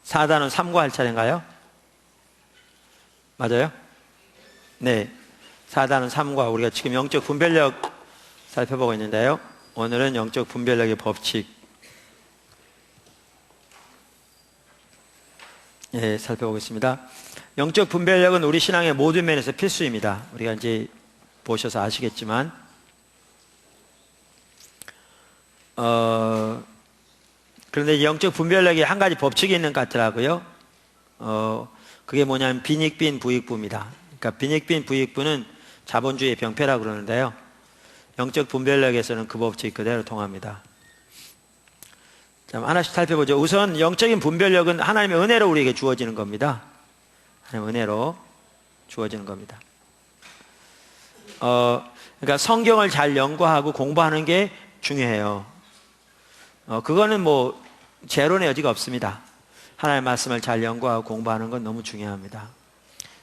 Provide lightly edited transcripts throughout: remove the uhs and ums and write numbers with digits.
4단원 삼고할 차례인가요? 맞아요? 네. 4단원 삼고, 우리가 지금 영적 분별력 살펴보고 있는데요. 오늘은 영적 분별력의 법칙, 살펴보겠습니다. 영적 분별력은 우리 신앙의 모든 면에서 필수입니다. 우리가 이제 보셔서 아시겠지만, 그런데 영적 분별력에 한 가지 법칙이 있는 것 같더라고요. 그게 뭐냐면 빈익빈 부익부입니다. 그러니까 빈익빈 부익부는 자본주의의 병폐라고 그러는데요. 영적 분별력에서는 그 법칙이 그대로 통합니다. 자, 하나씩 살펴보죠. 우선 영적인 분별력은 하나님의 은혜로 우리에게 주어지는 겁니다. 하나님의 은혜로 주어지는 겁니다. 그러니까 성경을 잘 연구하고 공부하는 게 중요해요. 그거는 뭐 재론의 여지가 없습니다. 하나님의 말씀을 잘 연구하고 공부하는 건 너무 중요합니다.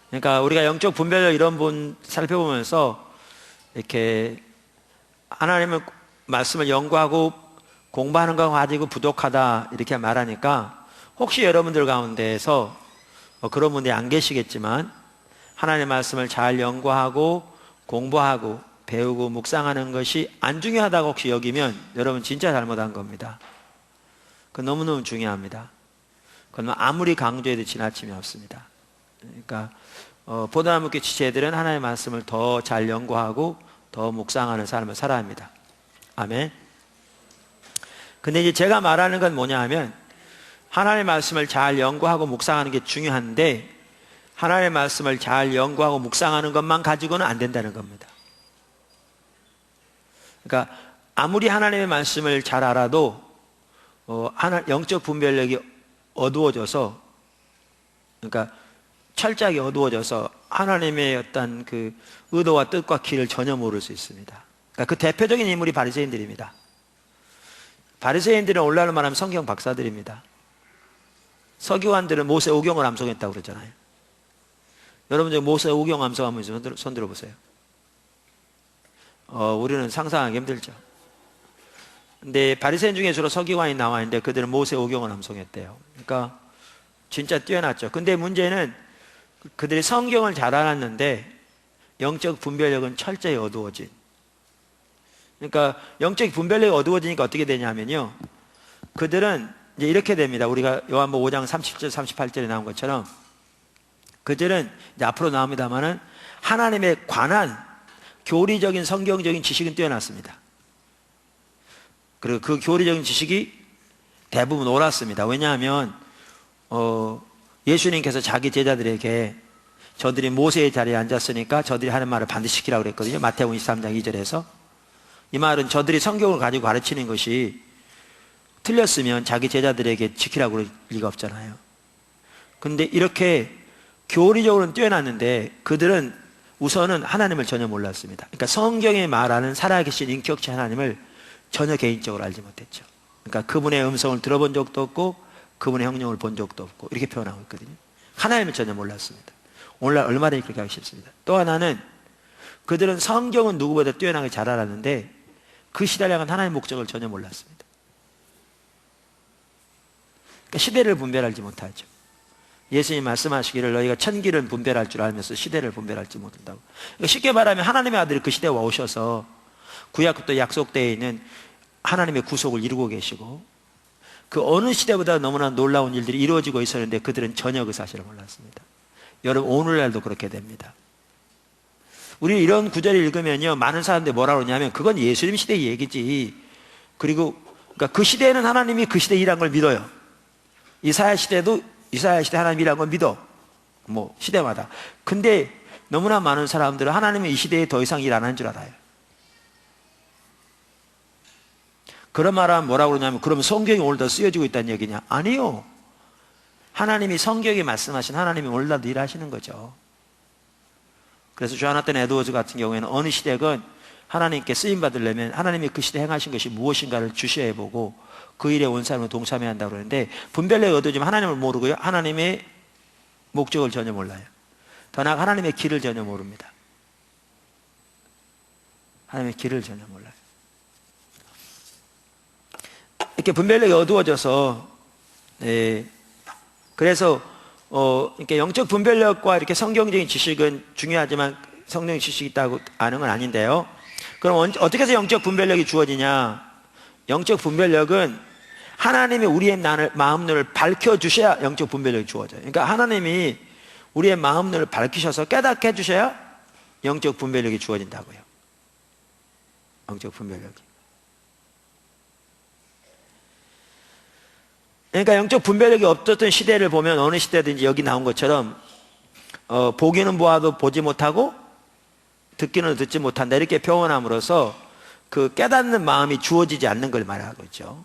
그러니까 우리가 영적 분별력 이런 분 살펴보면서 이렇게 하나님의 말씀을 연구하고 공부하는 거 가지고 부족하다 이렇게 말하니까 혹시 여러분들 가운데에서 그런 분들이 안 계시겠지만 하나님의 말씀을 잘 연구하고 공부하고 배우고 묵상하는 것이 안 중요하다고 혹시 여기면 여러분 진짜 잘못한 겁니다. 그건 너무너무 중요합니다. 그건 아무리 강조해도 지나침이 없습니다. 그러니까 보다나무교 지체들은 하나님의 말씀을 더 잘 연구하고 더 묵상하는 삶을 살아야 합니다. 아멘. 근데 이제 제가 말하는 건 뭐냐 하면 하나님의 말씀을 잘 연구하고 묵상하는 게 중요한데 하나님의 말씀을 잘 연구하고 묵상하는 것만 가지고는 안 된다는 겁니다. 그러니까 아무리 하나님의 말씀을 잘 알아도 영적 분별력이 어두워져서, 그러니까 철저하게 어두워져서 하나님의 어떤 그 의도와 뜻과 길을 전혀 모를 수 있습니다. 그러니까 그 대표적인 인물이 바리새인들입니다. 바리새인들은 오늘날로 말하면 성경 박사들입니다. 서기관들은 모세 오경을 암송했다고 그러잖아요. 여러분 중에 모세 오경 암송하면 손 들어보세요. 우리는 상상하기 힘들죠. 근데 바리새인 중에 주로 서기관이 나와 있는데 그들은 모세 오경을 암송했대요. 그러니까 진짜 뛰어났죠. 근데 문제는 그들이 성경을 잘 알았는데 영적 분별력은 철저히 어두워진. 그러니까 영적 분별력이 어두워지니까 어떻게 되냐면요, 그들은 이제 이렇게 됩니다. 우리가 요한복음 5장 37절 38절에 나온 것처럼 그들은 이제 앞으로 나옵니다만은 하나님에 관한 교리적인 성경적인 지식은 뛰어났습니다. 그리고 그 교리적인 지식이 대부분 옳았습니다. 왜냐하면 예수님께서 자기 제자들에게 저들이 모세의 자리에 앉았으니까 저들이 하는 말을 반드시 지키라고 그랬거든요. 마태복음 23장 2절에서. 이 말은 저들이 성경을 가지고 가르치는 것이 틀렸으면 자기 제자들에게 지키라고 그럴 리가 없잖아요. 근데 이렇게 교리적으로는 뛰어났는데 그들은 우선은 하나님을 전혀 몰랐습니다. 그러니까 성경에 말하는 살아계신 인격체 하나님을 전혀 개인적으로 알지 못했죠. 그러니까 그분의 음성을 들어본 적도 없고 그분의 형용을 본 적도 없고 이렇게 표현하고 있거든요. 하나님을 전혀 몰랐습니다. 오늘날 얼마든지 그렇게 하기 쉽습니다. 또 하나는 그들은 성경은 누구보다 뛰어나게 잘 알았는데 그 시대를 향한 하나님의 목적을 전혀 몰랐습니다. 그러니까 시대를 분별하지 못하죠. 예수님 말씀하시기를 너희가 천기를 분별할 줄 알면서 시대를 분별하지 못한다고. 그러니까 쉽게 말하면 하나님의 아들이 그 시대에 오셔서 구약부터 약속되어 있는 하나님의 구속을 이루고 계시고 그 어느 시대보다 너무나 놀라운 일들이 이루어지고 있었는데 그들은 전혀 그 사실을 몰랐습니다. 여러분 오늘날도 그렇게 됩니다. 우리 이런 구절을 읽으면요 많은 사람들이 뭐라고 그러냐면 그건 예수님 시대의 얘기지. 그리고 그러니까 그 시대에는 하나님이 그 시대에 일한 걸 믿어요. 이사야 시대도 이사야 시대 하나님이 일한 걸 믿어. 뭐 시대마다. 근데 너무나 많은 사람들은 하나님은 이 시대에 더 이상 일 안 하는 줄 알아요. 그런 말하면 뭐라고 그러냐면 그러면 성경이 오늘 더 쓰여지고 있다는 얘기냐? 아니요. 하나님이 성경에 말씀하신 하나님이 오늘날도 일하시는 거죠. 그래서 조나단 에드워즈 같은 경우에는 어느 시대건 하나님께 쓰임 받으려면 하나님이 그 시대에 행하신 것이 무엇인가를 주시해 보고 그 일에 온 사람을 동참해야 한다고 그러는데, 분별력이 어두워지면 하나님을 모르고요, 하나님의 목적을 전혀 몰라요. 더 나아가 하나님의 길을 전혀 모릅니다. 하나님의 길을 전혀 몰라요. 이렇게 분별력이 어두워져서, 그래서 이렇게 영적 분별력과 이렇게 성경적인 지식은 중요하지만 성경적 지식이 있다고 아는 건 아닌데요. 그럼 어떻게 해서 영적 분별력이 주어지냐? 영적 분별력은 하나님이 우리의 마음눈을 밝혀주셔야 영적 분별력이 주어져요. 그러니까 하나님이 우리의 마음눈을 밝히셔서 깨닫게 해주셔야 영적 분별력이 주어진다고요. 영적 분별력이. 그러니까 영적 분별력이 없었던 시대를 보면 어느 시대든지 여기 나온 것처럼 보기는 보아도 보지 못하고 듣기는 듣지 못한다, 이렇게 표현함으로써 그 깨닫는 마음이 주어지지 않는 걸 말하고 있죠.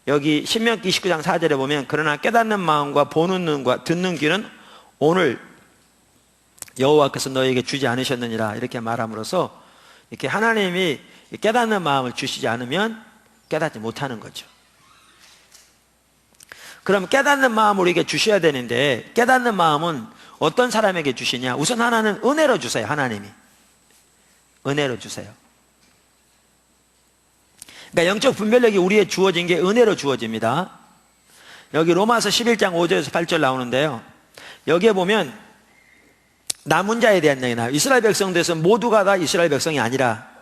여기 신명기 29장 4절에 보면 그러나 깨닫는 마음과 보는 눈과 듣는 귀는 오늘 여호와께서 너에게 주지 않으셨느니라, 이렇게 말함으로써 이렇게 하나님이 깨닫는 마음을 주시지 않으면 깨닫지 못하는 거죠. 그럼 깨닫는 마음을 우리에게 주셔야 되는데, 깨닫는 마음은 어떤 사람에게 주시냐? 우선 하나는 은혜로 주세요. 하나님이 은혜로 주세요. 그러니까 영적 분별력이 우리에 주어진 게 은혜로 주어집니다. 여기 로마서 11장 5절에서 8절 나오는데요, 여기에 보면 남은 자에 대한 얘기 나와요. 이스라엘 백성들에서 모두가 다 이스라엘 백성이 아니라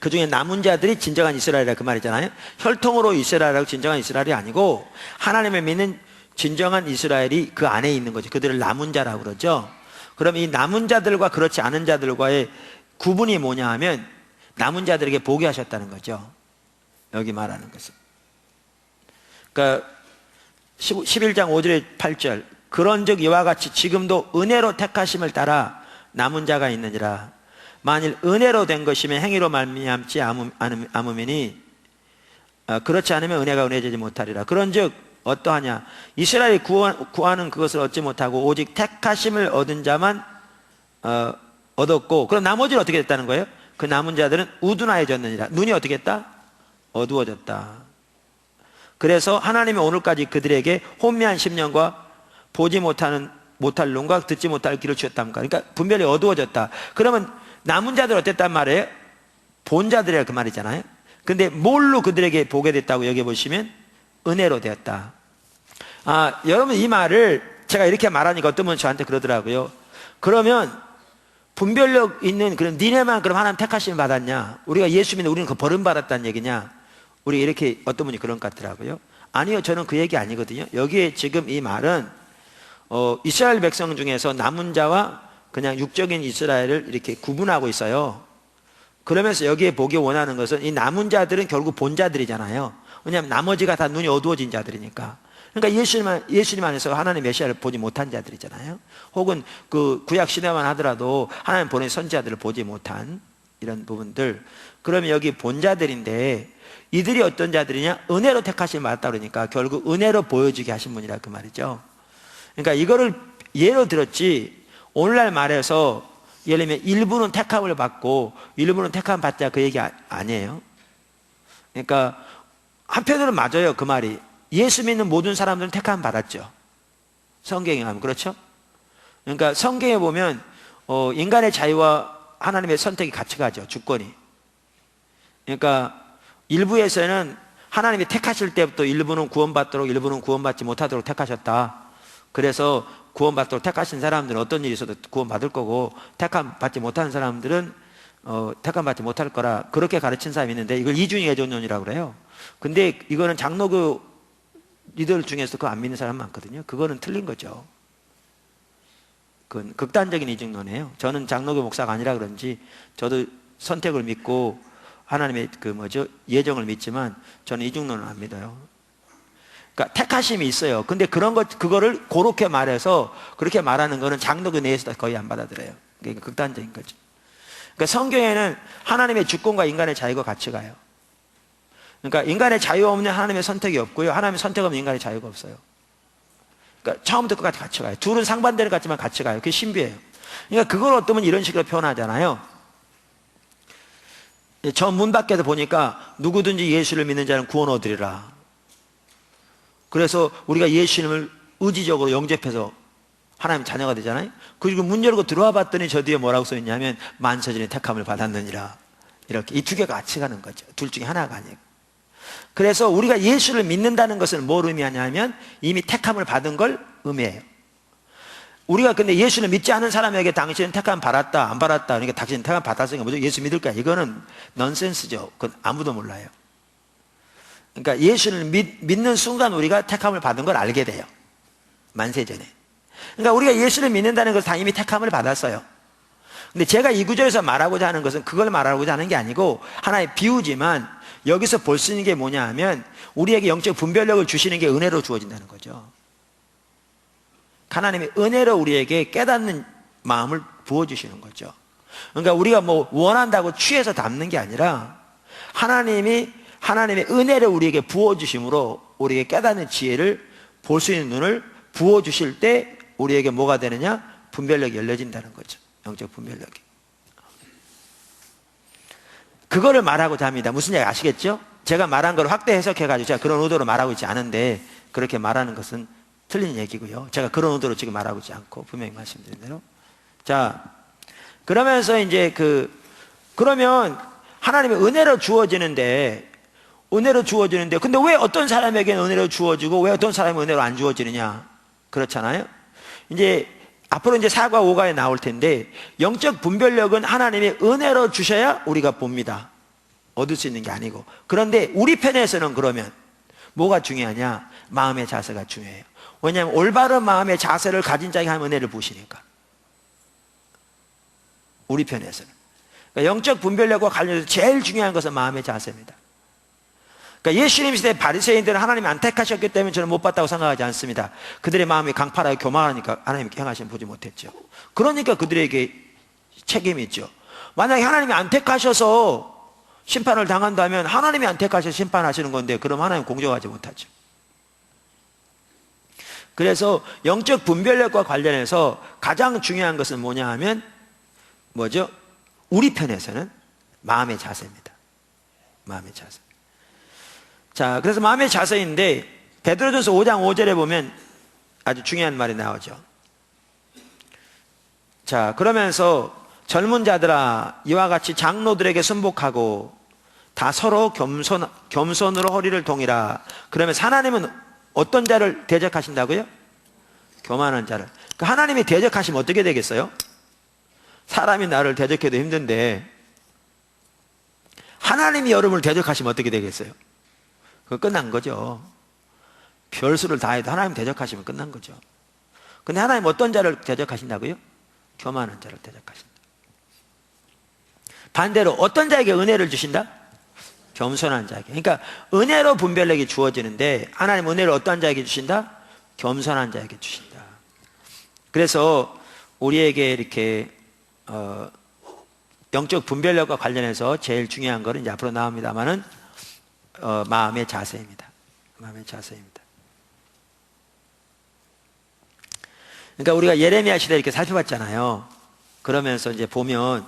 그 중에 남은 자들이 진정한 이스라엘이라, 그 말이잖아요. 혈통으로 이스라엘하고 진정한 이스라엘이 아니고 하나님을 믿는 진정한 이스라엘이 그 안에 있는 거죠. 그들을 남은 자라고 그러죠. 그럼 이 남은 자들과 그렇지 않은 자들과의 구분이 뭐냐 하면, 남은 자들에게 보게 하셨다는 거죠. 여기 말하는 것은. 그러니까 11장 5절에 8절, 그런즉 이와 같이 지금도 은혜로 택하심을 따라 남은 자가 있느니라. 만일 은혜로 된 것이면 행위로 말미암지 않으면 그렇지 않으면 은혜가 은혜되지 못하리라. 그런즉 어떠하냐? 이스라엘이 구하는 그것을 얻지 못하고 오직 택하심을 얻은 자만 얻었고, 그럼 나머지는 어떻게 됐다는 거예요? 그 남은 자들은 우둔하여졌느니라. 눈이 어떻게 했다? 어두워졌다. 그래서 하나님이 오늘까지 그들에게 혼미한 심령과 보지 못할 눈과 듣지 못할 귀를 주셨답니까? 그러니까 분별이 어두워졌다. 그러면 남은 자들 어땠단 말이에요? 본 자들이라 그 말이잖아요. 근데 뭘로 그들에게 보게 됐다고 여기 보시면 은혜로 되었다. 여러분, 이 말을 제가 이렇게 말하니까 어떤 분은 저한테 그러더라고요. 그러면 분별력 있는 그런 니네만 그럼 하나님 택하심을 받았냐? 우리가 예수 믿는 우리는 그 버림받았다는 얘기냐? 우리 이렇게 어떤 분이 그런 것 같더라고요. 아니요, 저는 그 얘기 아니거든요. 여기에 지금 이 말은 이스라엘 백성 중에서 남은 자와 그냥 육적인 이스라엘을 이렇게 구분하고 있어요. 그러면서 여기에 보기 원하는 것은 이 남은 자들은 결국 본 자들이잖아요. 왜냐하면 나머지가 다 눈이 어두워진 자들이니까. 그러니까 예수님 안에서 하나님 메시아를 보지 못한 자들이잖아요. 혹은 그 구약 시대만 하더라도 하나님 보낸 선지자들을 보지 못한 이런 부분들. 그러면 여기 본 자들인데 이들이 어떤 자들이냐? 은혜로 택하심을 받았다 그러니까 결국 은혜로 보여주게 하신 분이라 그 말이죠. 그러니까 이거를 예로 들었지, 오늘날 말해서 예를 들면 일부는 택함을 받고 일부는 택함 받자, 그 얘기 아니에요. 그러니까 한편으로는 맞아요, 그 말이. 예수 믿는 모든 사람들은 택함 받았죠. 성경에 가면 그렇죠. 그러니까 성경에 보면 인간의 자유와 하나님의 선택이 같이 가죠, 주권이. 그러니까 일부에서는 하나님이 택하실 때부터 일부는 구원받도록 일부는 구원받지 못하도록 택하셨다. 그래서 구원받도록 택하신 사람들은 어떤 일이 있어도 구원받을 거고, 택함 받지 못하는 사람들은 택함 받지 못할 거라, 그렇게 가르친 사람이 있는데 이걸 이중의 애존론이라고 그래요. 근데 이거는 장로교 리더들 중에서 그거 안 믿는 사람 많거든요. 그거는 틀린 거죠. 그건 극단적인 이중론이에요. 저는 장로교 목사가 아니라 그런지 저도 선택을 믿고 하나님의 예정을 믿지만 저는 이중론을 안 믿어요. 그러니까 택하심이 있어요. 근데 그거를 그렇게 말해서 그렇게 말하는 거는 장로교 내에서 거의 안 받아들여요. 그러니까 극단적인 거죠. 그러니까 성경에는 하나님의 주권과 인간의 자유가 같이 가요. 그러니까 인간의 자유 없는 하나님의 선택이 없고요, 하나님의 선택 없는 인간의 자유가 없어요. 그러니까 처음부터 끝까지 같이 가요. 둘은 상반되는 것 같지만 같이 가요. 그게 신비예요. 그러니까 그걸 어떤 분은 이런 식으로 표현하잖아요. 저 문 밖에서 보니까 누구든지 예수를 믿는 자는 구원 얻으리라. 그래서 우리가 예수님을 의지적으로 영접해서 하나님 자녀가 되잖아요. 그리고 문 열고 들어와 봤더니 저 뒤에 뭐라고 써있냐면 만세전에 택함을 받았느니라. 이렇게 이 두 개가 같이 가는 거죠. 둘 중에 하나가 아니에요. 그래서 우리가 예수를 믿는다는 것은 뭘 의미하냐면 이미 택함을 받은 걸 의미해요. 우리가 근데 예수를 믿지 않은 사람에게 당신은 택함 받았다 안 받았다 그러니까 당신은 택함 받았으니까 무조건 예수 믿을 거야. 이거는 넌센스죠. 그건 아무도 몰라요. 그러니까 예수를 믿는 순간 우리가 택함을 받은 걸 알게 돼요. 만세전에. 그러니까 우리가 예수를 믿는다는 것은 다 이미 택함을 받았어요. 근데 제가 이 구절에서 말하고자 하는 것은 그걸 말하고자 하는 게 아니고 하나의 비유지만 여기서 볼 수 있는 게 뭐냐 하면 우리에게 영적 분별력을 주시는 게 은혜로 주어진다는 거죠. 하나님이 은혜로 우리에게 깨닫는 마음을 부어주시는 거죠. 그러니까 우리가 뭐 원한다고 취해서 담는 게 아니라 하나님의 은혜를 우리에게 부어주심으로 우리에게 깨닫는 지혜를 볼 수 있는 눈을 부어주실 때 우리에게 뭐가 되느냐? 분별력이 열려진다는 거죠. 영적 분별력이. 그거를 말하고자 합니다. 무슨 얘기 아시겠죠? 제가 말한 걸 확대 해석해가지고 제가 그런 의도로 말하고 있지 않은데 그렇게 말하는 것은 틀린 얘기고요. 제가 그런 의도로 지금 말하고 있지 않고 분명히 말씀드린 대로. 자, 그러면서 이제 그러면 하나님의 은혜로 주어지는데 근데 왜 어떤 사람에게는 은혜로 주어지고 왜 어떤 사람은 은혜로 안 주어지느냐? 그렇잖아요. 이제 앞으로 이제 4과 5가에 나올 텐데 영적 분별력은 하나님이 은혜로 주셔야 우리가 봅니다. 얻을 수 있는 게 아니고. 그런데 우리 편에서는 그러면 뭐가 중요하냐? 마음의 자세가 중요해요. 왜냐하면 올바른 마음의 자세를 가진 자에게 하나님 은혜를 부으시니까. 우리 편에서는. 그러니까 영적 분별력과 관련해서 제일 중요한 것은 마음의 자세입니다. 그러니까 예수님 시대 바리새인들은 하나님이 안 택하셨기 때문에 저는 못 봤다고 생각하지 않습니다. 그들의 마음이 강팍하게 교만하니까 하나님이 행하시면 보지 못했죠. 그러니까 그들에게 책임이 있죠. 만약에 하나님이 안 택하셔서 심판을 당한다면 하나님이 안 택하셔서 심판하시는 건데 그럼 하나님 공정하지 못하죠. 그래서 영적 분별력과 관련해서 가장 중요한 것은 뭐냐 하면 뭐죠? 우리 편에서는 마음의 자세입니다. 마음의 자세. 자, 그래서 마음의 자세인데 베드로전서 5장 5절에 보면 아주 중요한 말이 나오죠. 자, 그러면서 젊은 자들아 이와 같이 장로들에게 순복하고 다 서로 겸손으로 허리를 동이라. 그러면서 하나님은 어떤 자를 대적하신다고요? 교만한 자를. 그 하나님이 대적하시면 어떻게 되겠어요? 사람이 나를 대적해도 힘든데 하나님이 여러분을 대적하시면 어떻게 되겠어요? 그거 끝난 거죠. 별수를 다 해도 하나님 대적하시면 끝난 거죠. 근데 하나님 어떤 자를 대적하신다고요? 교만한 자를 대적하신다. 반대로 어떤 자에게 은혜를 주신다? 겸손한 자에게. 그러니까 은혜로 분별력이 주어지는데 하나님 은혜를 어떤 자에게 주신다? 겸손한 자에게 주신다. 그래서 우리에게 이렇게 영적 분별력과 관련해서 제일 중요한 거는 이제 앞으로 나옵니다만은 마음의 자세입니다. 마음의 자세입니다. 그러니까 우리가 예레미야 시대 이렇게 살펴봤잖아요. 그러면서 이제 보면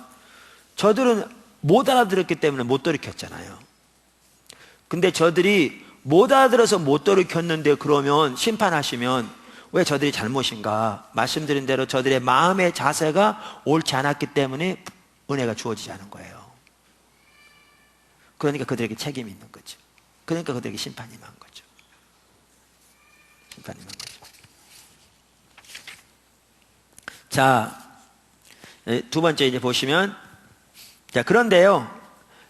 저들은 못 알아들었기 때문에 못 돌이켰잖아요. 근데 저들이 못 알아들어서 못 돌이켰는데 그러면 심판하시면 왜 저들이 잘못인가? 말씀드린 대로 저들의 마음의 자세가 옳지 않았기 때문에 은혜가 주어지지 않은 거예요. 그러니까 그들에게 책임이 있는 거죠. 그러니까 그들에게 심판이 임한 거죠. 심판이 임한 거죠. 자, 두 번째 이제 보시면, 자, 그런데요,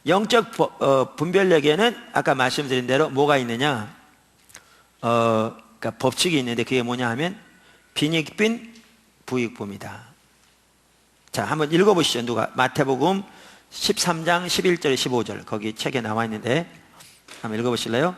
영적 분별력에는 아까 말씀드린 대로 뭐가 있느냐? 그러니까 법칙이 있는데 그게 뭐냐 하면 빈익빈 부익부입니다. 자, 한번 읽어보시죠. 누가? 마태복음 13장 11절 15절 거기 책에 나와 있는데 한번 읽어보실래요?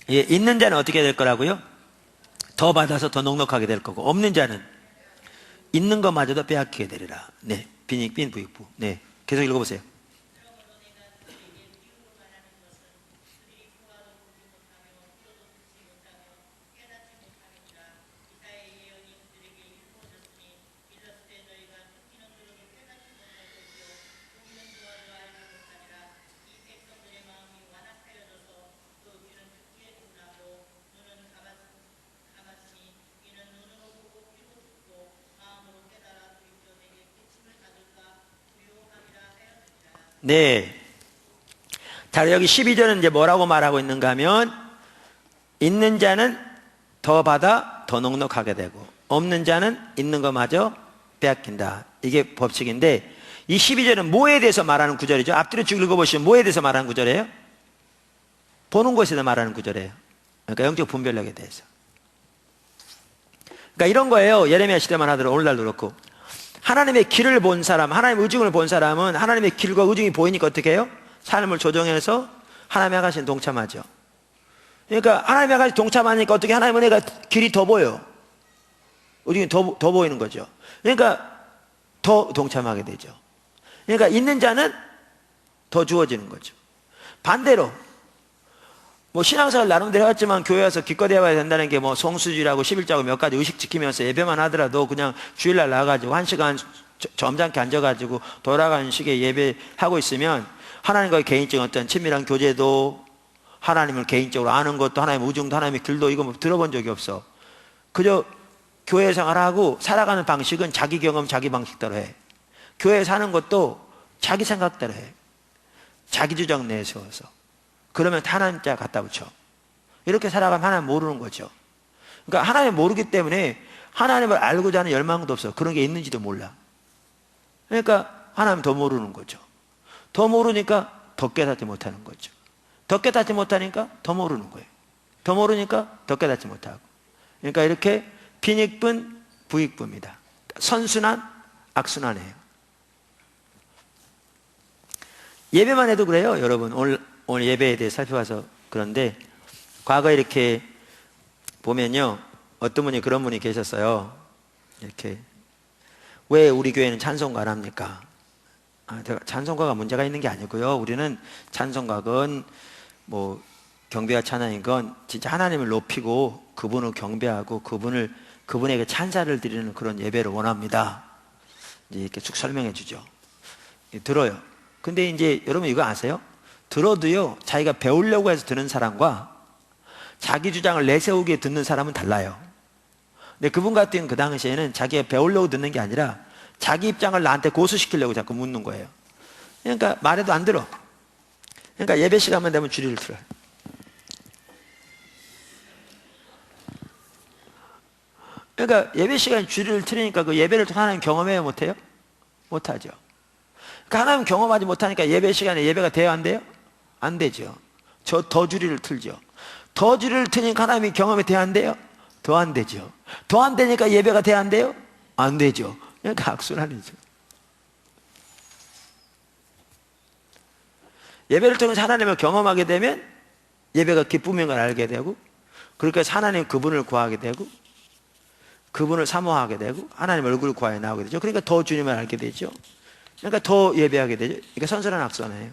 예, 있는 자는 어떻게 될 거라고요? 더 받아서 더 넉넉하게 될 거고 없는 자는 있는 것마저도 빼앗기게 되리라. 네, 빈익빈 부익부. 네, 계속 읽어보세요. 네. 자, 여기 12절은 이제 뭐라고 말하고 있는가 하면, 있는 자는 더 받아 더 넉넉하게 되고, 없는 자는 있는 것마저 빼앗긴다. 이게 법칙인데, 이 12절은 뭐에 대해서 말하는 구절이죠? 앞뒤로 쭉 읽어보시면 뭐에 대해서 말하는 구절이에요? 보는 것에 대해서 말하는 구절이에요. 그러니까 영적 분별력에 대해서. 그러니까 이런 거예요. 예레미야 시대만 하더라도 오늘날도 그렇고, 하나님의 길을 본 사람, 하나님의 의중을 본 사람은 하나님의 길과 의중이 보이니까 어떻게 해요? 삶을 조정해서 하나님의 아가씨는 동참하죠. 그러니까 하나님의 아가씨 동참하니까 어떻게 하나님의 은혜가 길이 더 보여. 의중이 더 보이는 거죠. 그러니까 더 동참하게 되죠. 그러니까 있는 자는 더 주어지는 거죠. 반대로 뭐 신앙생활 나름대로 했지만 교회 와서 기껏 해봐야 된다는 게 뭐 성수주의라고 11자고 몇 가지 의식 지키면서 예배만 하더라도 그냥 주일날 나가가지고 1시간 점잖게 앉아가지고 돌아가는 식의 예배하고 있으면 하나님과의 개인적인 어떤 친밀한 교제도, 하나님을 개인적으로 아는 것도, 하나님의 우중도, 하나님의 길도 이거 뭐 들어본 적이 없어. 그저 교회 생활하고 살아가는 방식은 자기 경험, 자기 방식대로 해. 교회 사는 것도 자기 생각대로 해. 자기 주장 내세워서. 그러면 하나님 자 갖다 붙여. 이렇게 살아가면 하나님 모르는 거죠. 그러니까 하나님 모르기 때문에 하나님을 알고자 하는 열망도 없어. 그런 게 있는지도 몰라. 그러니까 하나님 더 모르는 거죠. 더 모르니까 더 깨닫지 못하는 거죠. 더 깨닫지 못하니까 더 모르는 거예요. 더 모르니까 더 깨닫지 못하고. 그러니까 이렇게 빈익분, 부익부입니다. 선순환, 악순환이에요. 예배만 해도 그래요, 여러분. 오늘 예배에 대해 살펴봐서 그런데, 과거에 이렇게 보면요, 어떤 분이 그런 분이 계셨어요. 이렇게, 왜 우리 교회는 찬송가 안 합니까? 찬송가가 문제가 있는 게 아니고요. 우리는 찬송가건 뭐 경배와 찬양이건 진짜 하나님을 높이고 그분을 경배하고 그분에게 찬사를 드리는 그런 예배를 원합니다. 이제 이렇게 쭉 설명해 주죠. 들어요. 근데 이제 여러분 이거 아세요? 들어도요, 자기가 배우려고 해서 듣는 사람과 자기 주장을 내세우기에 듣는 사람은 달라요. 근데 그분 같은 경우는 그 당시에는 자기가 배우려고 듣는 게 아니라 자기 입장을 나한테 고수시키려고 자꾸 묻는 거예요. 그러니까 말해도 안 들어. 그러니까 예배 시간만 되면 주리를 틀어요. 그러니까 예배 시간에 주리를 틀으니까 그 예배를 통해 하나님 경험해요, 못해요? 못하죠. 그러니까 하나님 경험하지 못하니까 예배 시간에 예배가 돼요, 안 돼요? 안 되죠. 더 주리를 틀죠. 더 주리를 트니까 하나님이 경험이 돼야 안 돼요? 더 안 되죠. 더 안 되니까 예배가 돼야 안 돼요? 안 되죠. 그러니까 악순환이죠. 예배를 통해서 하나님을 경험하게 되면 예배가 기쁨인 걸 알게 되고, 그렇게 해서 하나님 그분을 구하게 되고, 그분을 사모하게 되고, 하나님 얼굴을 구하여 나오게 되죠. 그러니까 더 주님을 알게 되죠. 그러니까 더 예배하게 되죠. 그러니까 선선한 악순환이에요.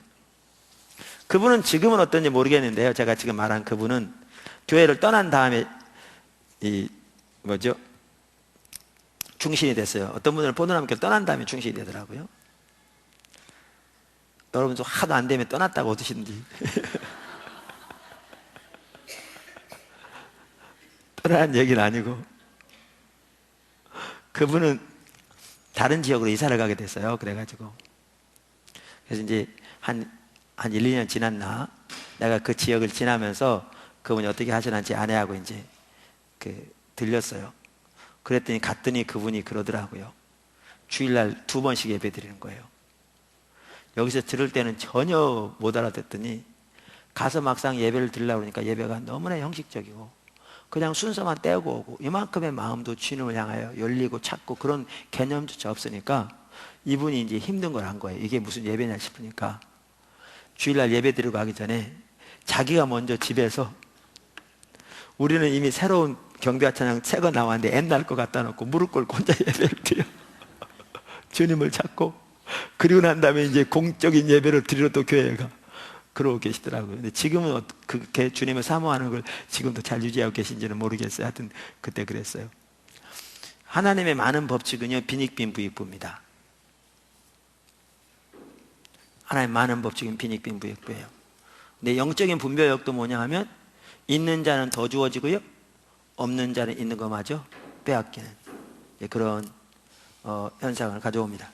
그분은 지금은 어떤지 모르겠는데요. 제가 지금 말한 그분은 교회를 떠난 다음에 충신이 됐어요. 어떤 분들은 포도나무교 떠난 다음에 충신이 되더라고요. 여러분도 하도 안 되면 떠났다고 어떠신지. 떠나는 얘기는 아니고, 그분은 다른 지역으로 이사를 가게 됐어요. 그래가지고 그래서 이제 한 1, 2년 지났나, 내가 그 지역을 지나면서 그분이 어떻게 하시는지 아내하고 이제 들렸어요. 그랬더니 갔더니 그분이 그러더라고요. 주일날 2번씩 예배 드리는 거예요. 여기서 들을 때는 전혀 못 알아듣더니 가서 막상 예배를 드리려고 그러니까 예배가 너무나 형식적이고 그냥 순서만 떼고 오고, 이만큼의 마음도 주님을 향하여 열리고 찾고 그런 개념조차 없으니까 이분이 이제 힘든 걸 한 거예요. 이게 무슨 예배냐 싶으니까 주일날 예배 드리고 가기 전에 자기가 먼저 집에서, 우리는 이미 새로운 경배와 찬양 새 거 나왔는데 옛날 거 갖다 놓고 무릎 꿇고 혼자 예배를 드려. 주님을 찾고, 그리고 난 다음에 이제 공적인 예배를 드리러 또 교회에 가. 그러고 계시더라고요. 근데 지금은 그렇게 주님을 사모하는 걸 지금도 잘 유지하고 계신지는 모르겠어요. 하여튼 그때 그랬어요. 하나님의 많은 법칙은요, 빈익빈 부익부입니다. 하나님의 많은 법칙은 빈익빈 부익부예요. 근데 영적인 분별력도 뭐냐 하면, 있는 자는 더 주어지고요, 없는 자는 있는 것마저 빼앗기는 그런 현상을 가져옵니다.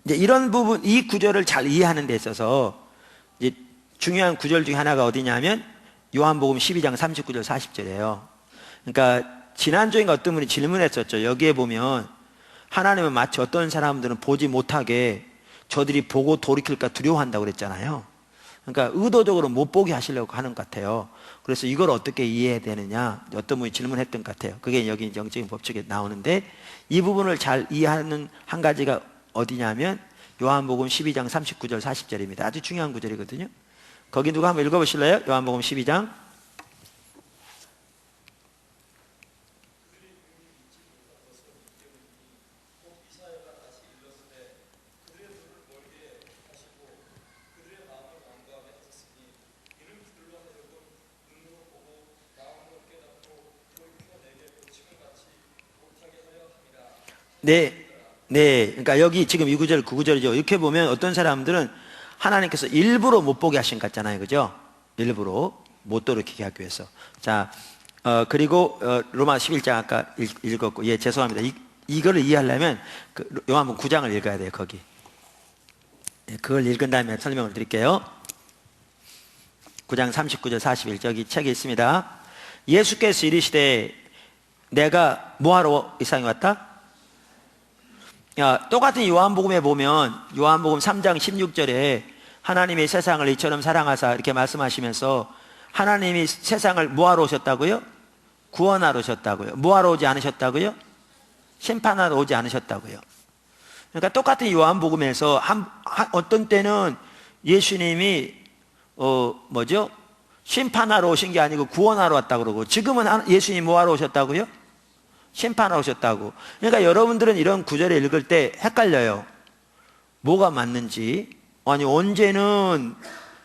이제 이런 부분, 이 구절을 잘 이해하는 데 있어서 이제 중요한 구절 중에 하나가 어디냐면 요한복음 12장 39절 40절이에요. 그러니까 지난주인가 어떤 분이 질문했었죠. 여기에 보면 하나님은 마치 어떤 사람들은 보지 못하게 저들이 보고 돌이킬까 두려워한다고 그랬잖아요. 그러니까 의도적으로 못 보게 하시려고 하는 것 같아요. 그래서 이걸 어떻게 이해해야 되느냐, 어떤 분이 질문했던 것 같아요. 그게 여기 영적인 법칙에 나오는데, 이 부분을 잘 이해하는 한 가지가 어디냐면 요한복음 12장 39절 40절입니다. 아주 중요한 구절이거든요. 거기 누가 한번 읽어보실래요? 요한복음 12장. 네, 네. 그러니까 여기 지금 이 구절, 그 구절이죠. 이렇게 보면 어떤 사람들은 하나님께서 일부러 못 보게 하신 것 같잖아요. 그죠? 일부러 못 돌이키게 하기 위해서. 자, 그리고, 로마 11장 아까 읽었고, 예, 죄송합니다. 이거를 이해하려면 요한복음 9장을 읽어야 돼요, 거기. 예, 그걸 읽은 다음에 설명을 드릴게요. 9장 39절 41, 저기 책에 있습니다. 예수께서 이르시되 내가 뭐하러 이 세상에 왔다? 똑같은 요한복음에 보면 요한복음 3장 16절에 하나님이 세상을 이처럼 사랑하사 이렇게 말씀하시면서 하나님이 세상을 뭐하러 오셨다고요? 구원하러 오셨다고요. 뭐하러 오지 않으셨다고요? 심판하러 오지 않으셨다고요. 그러니까 똑같은 요한복음에서 어떤 때는 예수님이 심판하러 오신 게 아니고 구원하러 왔다고 그러고, 지금은 예수님이 뭐하러 오셨다고요? 심판하러 오셨다고. 그러니까 여러분들은 이런 구절을 읽을 때 헷갈려요. 뭐가 맞는지. 아니, 언제는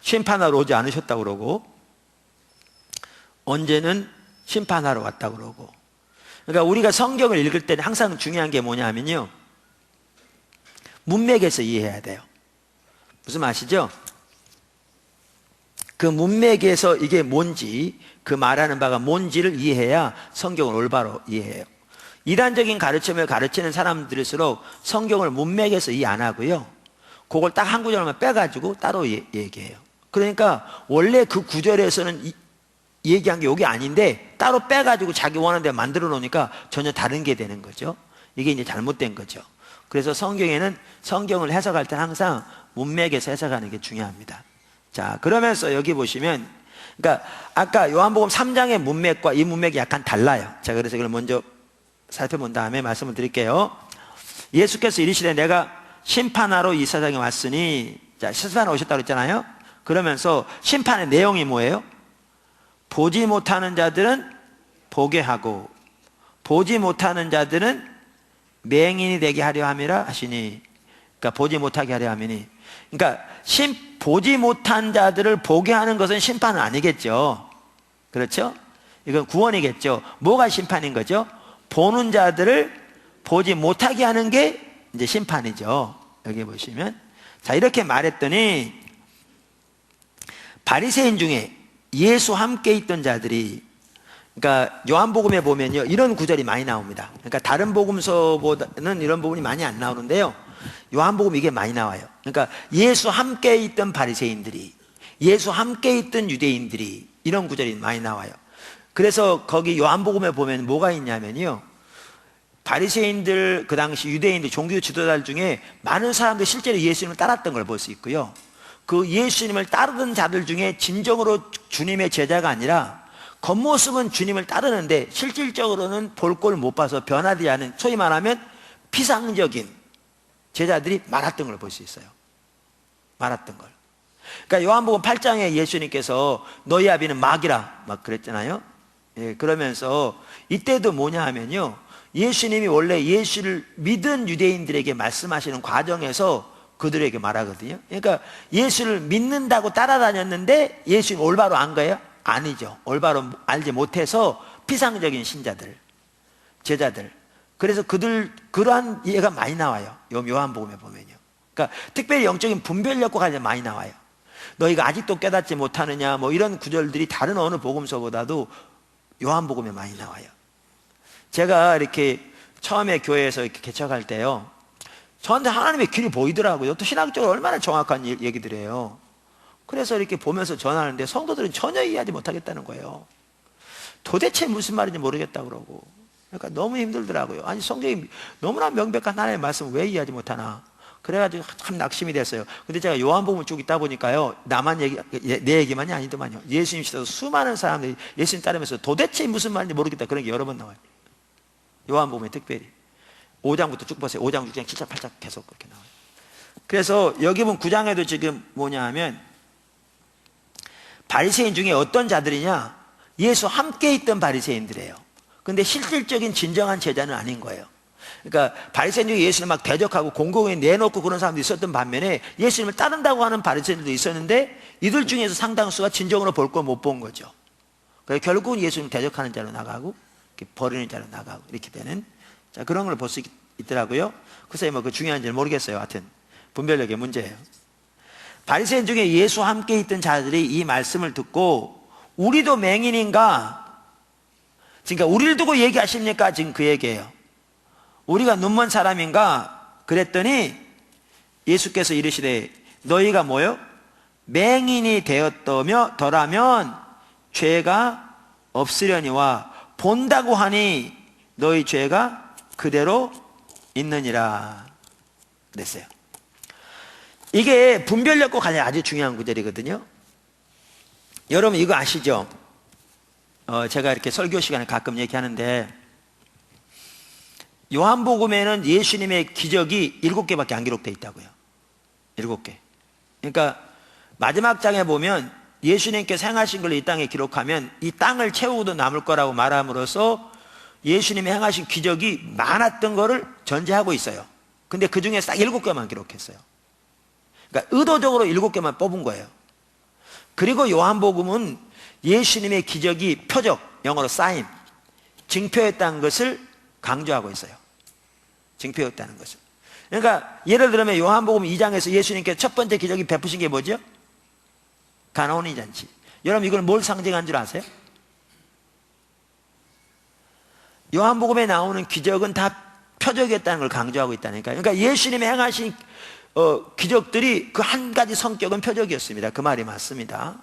심판하러 오지 않으셨다고 그러고, 언제는 심판하러 왔다고 그러고. 그러니까 우리가 성경을 읽을 때는 항상 중요한 게 뭐냐면요, 문맥에서 이해해야 돼요. 무슨 말이죠? 그 문맥에서 이게 뭔지, 그 말하는 바가 뭔지를 이해해야 성경을 올바로 이해해요. 이단적인 가르침을 가르치는 사람들일수록 성경을 문맥에서 이해 안 하고요, 그걸 딱 한 구절만 빼가지고 따로 얘기해요. 그러니까 원래 그 구절에서는 얘기한 게 여기 아닌데 따로 빼가지고 자기 원하는 데 만들어 놓으니까 전혀 다른 게 되는 거죠. 이게 이제 잘못된 거죠. 그래서 성경을 해석할 때 항상 문맥에서 해석하는 게 중요합니다. 자, 그러면서 여기 보시면, 그러니까 아까 요한복음 3장의 문맥과 이 문맥이 약간 달라요. 자, 그래서 이걸 먼저 살펴본 다음에 말씀을 드릴게요. 예수께서 이르시되 내가 심판하러 이 세상에 왔으니, 자, 심판하러 오셨다고 했잖아요. 그러면서 심판의 내용이 뭐예요? 보지 못하는 자들은 보게 하고 보지 못하는 자들은 맹인이 되게 하려 함이라 하시니, 그러니까 보지 못하게 하려 함이니, 그러니까 보지 못한 자들을 보게 하는 것은 심판은 아니겠죠. 그렇죠? 이건 구원이겠죠. 뭐가 심판인 거죠? 보는 자들을 보지 못하게 하는 게 이제 심판이죠. 여기 보시면, 자, 이렇게 말했더니 바리새인 중에 예수 함께 있던 자들이, 그러니까 요한복음에 보면요, 이런 구절이 많이 나옵니다. 그러니까 다른 복음서보다는 이런 부분이 많이 안 나오는데요, 요한복음 이게 많이 나와요. 그러니까 예수 함께 있던 바리새인들이, 예수 함께 있던 유대인들이, 이런 구절이 많이 나와요. 그래서 거기 요한복음에 보면 뭐가 있냐면요, 바리새인들, 그 당시 유대인들, 종교 지도자들 중에 많은 사람들이 실제로 예수님을 따랐던 걸 볼 수 있고요, 그 예수님을 따르던 자들 중에 진정으로 주님의 제자가 아니라 겉모습은 주님을 따르는데 실질적으로는 볼 꼴 못 봐서 변하지 않은, 소위 말하면 피상적인 제자들이 많았던 걸 볼 수 있어요. 많았던 걸. 그러니까 요한복음 8장에 예수님께서 너희 아비는 마귀라 막 그랬잖아요. 예, 그러면서 이때도 뭐냐 하면요, 예수님이 원래 예수를 믿은 유대인들에게 말씀하시는 과정에서 그들에게 말하거든요. 그러니까 예수를 믿는다고 따라다녔는데 예수님 올바로 안 거예요? 아니죠. 올바로 알지 못해서 피상적인 신자들, 제자들. 그래서 그러한 예가 많이 나와요. 요한복음에 보면요. 그러니까 특별히 영적인 분별 욕구가 많이 나와요. 너희가 아직도 깨닫지 못하느냐, 뭐 이런 구절들이 다른 어느 복음서보다도 요한복음에 많이 나와요. 제가 이렇게 처음에 교회에서 이렇게 개척할 때요, 저한테 하나님의 길이 보이더라고요. 또 신학적으로 얼마나 정확한 얘기들이에요. 그래서 이렇게 보면서 전하는데 성도들은 전혀 이해하지 못하겠다는 거예요. 도대체 무슨 말인지 모르겠다 그러고. 그러니까 너무 힘들더라고요. 아니 성경이 너무나 명백한 하나님의 말씀을 왜 이해하지 못하나. 그래가지고 참 낙심이 됐어요. 근데 제가 요한복음을 쭉 있다 보니까요, 내 얘기만이 아니더만요. 예수님 시대도 수많은 사람들이 예수님 따르면서 도대체 무슨 말인지 모르겠다 그런 게 여러 번 나와요. 요한복음에 특별히 5장부터 쭉 보세요. 5장, 6장, 7장, 8장 계속 그렇게 나와요. 그래서 여기 보면 9장에도 지금 뭐냐 하면 바리새인 중에 어떤 자들이냐, 예수 함께 있던 바리새인들이에요. 근데 실질적인 진정한 제자는 아닌 거예요. 그러니까 바리새인 중에 예수님을 막 대적하고 공공에 내놓고 그런 사람도 있었던 반면에 예수님을 따른다고 하는 바리새인들도 있었는데 이들 중에서 상당수가 진정으로 볼 걸 못 본 거죠. 그래서 결국은 예수님을 대적하는 자로 나가고 버리는 자로 나가고 이렇게 되는, 자, 그런 걸 볼 수 있더라고요. 글쎄 뭐 그 중요한지는 모르겠어요. 하여튼 분별력의 문제예요. 바리새인 중에 예수와 함께 있던 자들이 이 말씀을 듣고 우리도 맹인인가? 그러니까 우리를 두고 얘기하십니까? 지금 그 얘기예요. 우리가 눈먼 사람인가? 그랬더니 예수께서 이르시되 너희가 뭐요? 맹인이 되었더라면 죄가 없으려니와 본다고 하니 너희 죄가 그대로 있느니라 그랬어요. 이게 분별력과 관련 아주 중요한 구절이거든요. 여러분 이거 아시죠? 제가 이렇게 설교 시간에 가끔 얘기하는데 요한복음에는 예수님의 기적이 7개밖에 안 기록되어 있다고요. 7개. 그러니까 마지막 장에 보면 예수님께서 행하신 걸 이 땅에 기록하면 이 땅을 채우고도 남을 거라고 말함으로써 예수님이 행하신 기적이 많았던 거를 전제하고 있어요. 근데 그 중에서 딱 7개만 기록했어요. 그러니까 의도적으로 7개만 뽑은 거예요. 그리고 요한복음은 예수님의 기적이 표적, 영어로 사인, 증표였다는 것을 강조하고 있어요. 증표였다는 것을. 그러니까 예를 들면 요한복음 2장에서 예수님께서 첫 번째 기적이 베푸신 게 뭐죠? 가나온의 잔치. 여러분 이걸 뭘 상징한 줄 아세요? 요한복음에 나오는 기적은 다 표적이었다는 걸 강조하고 있다니까요. 그러니까 예수님이 행하신 기적들이 그 한 가지 성격은 표적이었습니다. 그 말이 맞습니다.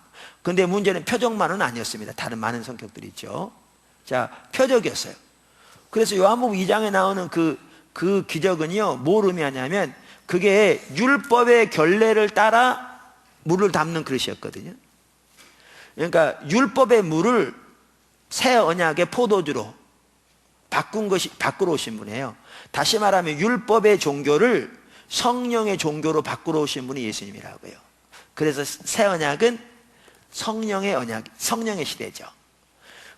근데 문제는 표적만은 아니었습니다. 다른 많은 성격들이 있죠. 자, 표적이었어요. 그래서 요한복음 2장에 나오는 그 기적은요, 뭘 의미하냐면 그게 율법의 결례를 따라 물을 담는 그릇이었거든요. 그러니까 율법의 물을 새 언약의 포도주로 바꾸러 오신 분이에요. 다시 말하면 율법의 종교를 성령의 종교로 바꾸러 오신 분이 예수님이라고요. 그래서 새 언약은 성령의 언약, 성령의 시대죠.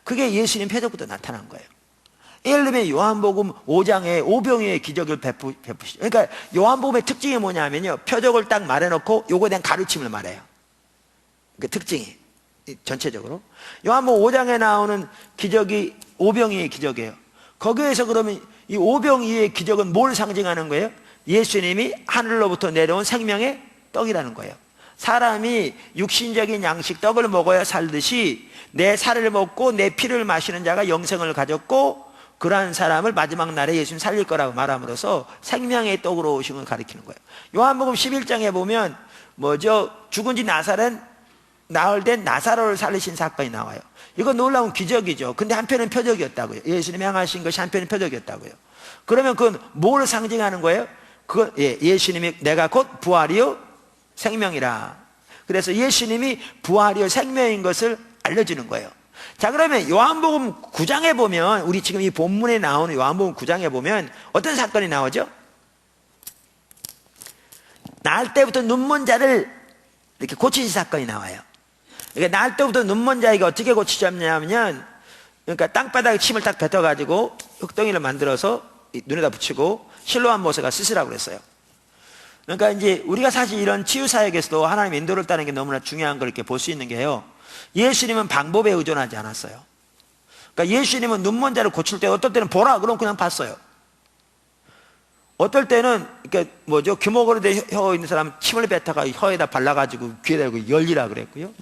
그게 예수님 표적부터 나타난 거예요. 예를 들면 요한복음 5장에 오병이의 기적을 베푸시죠. 그러니까 요한복음의 특징이 뭐냐면요, 표적을 딱 말해놓고 요거에 대한 가르침을 말해요. 그 특징이 전체적으로 요한복음 5장에 나오는 기적이 오병이의 기적이에요. 거기에서 그러면 이 오병이의 기적은 뭘 상징하는 거예요? 예수님이 하늘로부터 내려온 생명의 떡이라는 거예요. 사람이 육신적인 양식 떡을 먹어야 살듯이 내 살을 먹고 내 피를 마시는 자가 영생을 가졌고 그러한 사람을 마지막 날에 예수님 살릴 거라고 말함으로써 생명의 떡으로 오신 걸 가리키는 거예요. 요한복음 11장에 보면 뭐죠? 죽은 지 나흘 된 나사로를 살리신 사건이 나와요. 이거 놀라운 기적이죠. 근데 한편은 표적이었다고요. 예수님이 행하신 것이 한편은 표적이었다고요. 그러면 그건 뭘 상징하는 거예요? 예수님이 내가 곧 부활이요 생명이라. 그래서 예수님이 부활이요 생명인 것을 알려주는 거예요. 자, 그러면 요한복음 9장에 보면, 우리 지금 이 본문에 나오는 요한복음 9장에 보면 어떤 사건이 나오죠? 나을 때부터 눈먼 자를 이렇게 고치신 사건이 나와요. 그러니까 나을 때부터 눈먼 자에게 어떻게 고치셨냐면, 그러니까 땅바닥에 침을 딱 뱉어가지고 흙덩이를 만들어서 눈에다 붙이고 실로암 모세가 씻으라고 그랬어요. 그러니까 이제 우리가 사실 이런 치유사역에서도 하나님 인도를 따르는 게 너무나 중요한 걸 이렇게 볼 수 있는 게요, 예수님은 방법에 의존하지 않았어요. 그러니까 예수님은 눈먼 자를 고칠 때 어떨 때는 보라 그럼 그냥 봤어요. 어떨 때는 그러니까 뭐죠, 규모거리에 혀 있는 사람 침을 뱉다가 혀에다 발라가지고 귀에다 대고 열리라 그랬고요.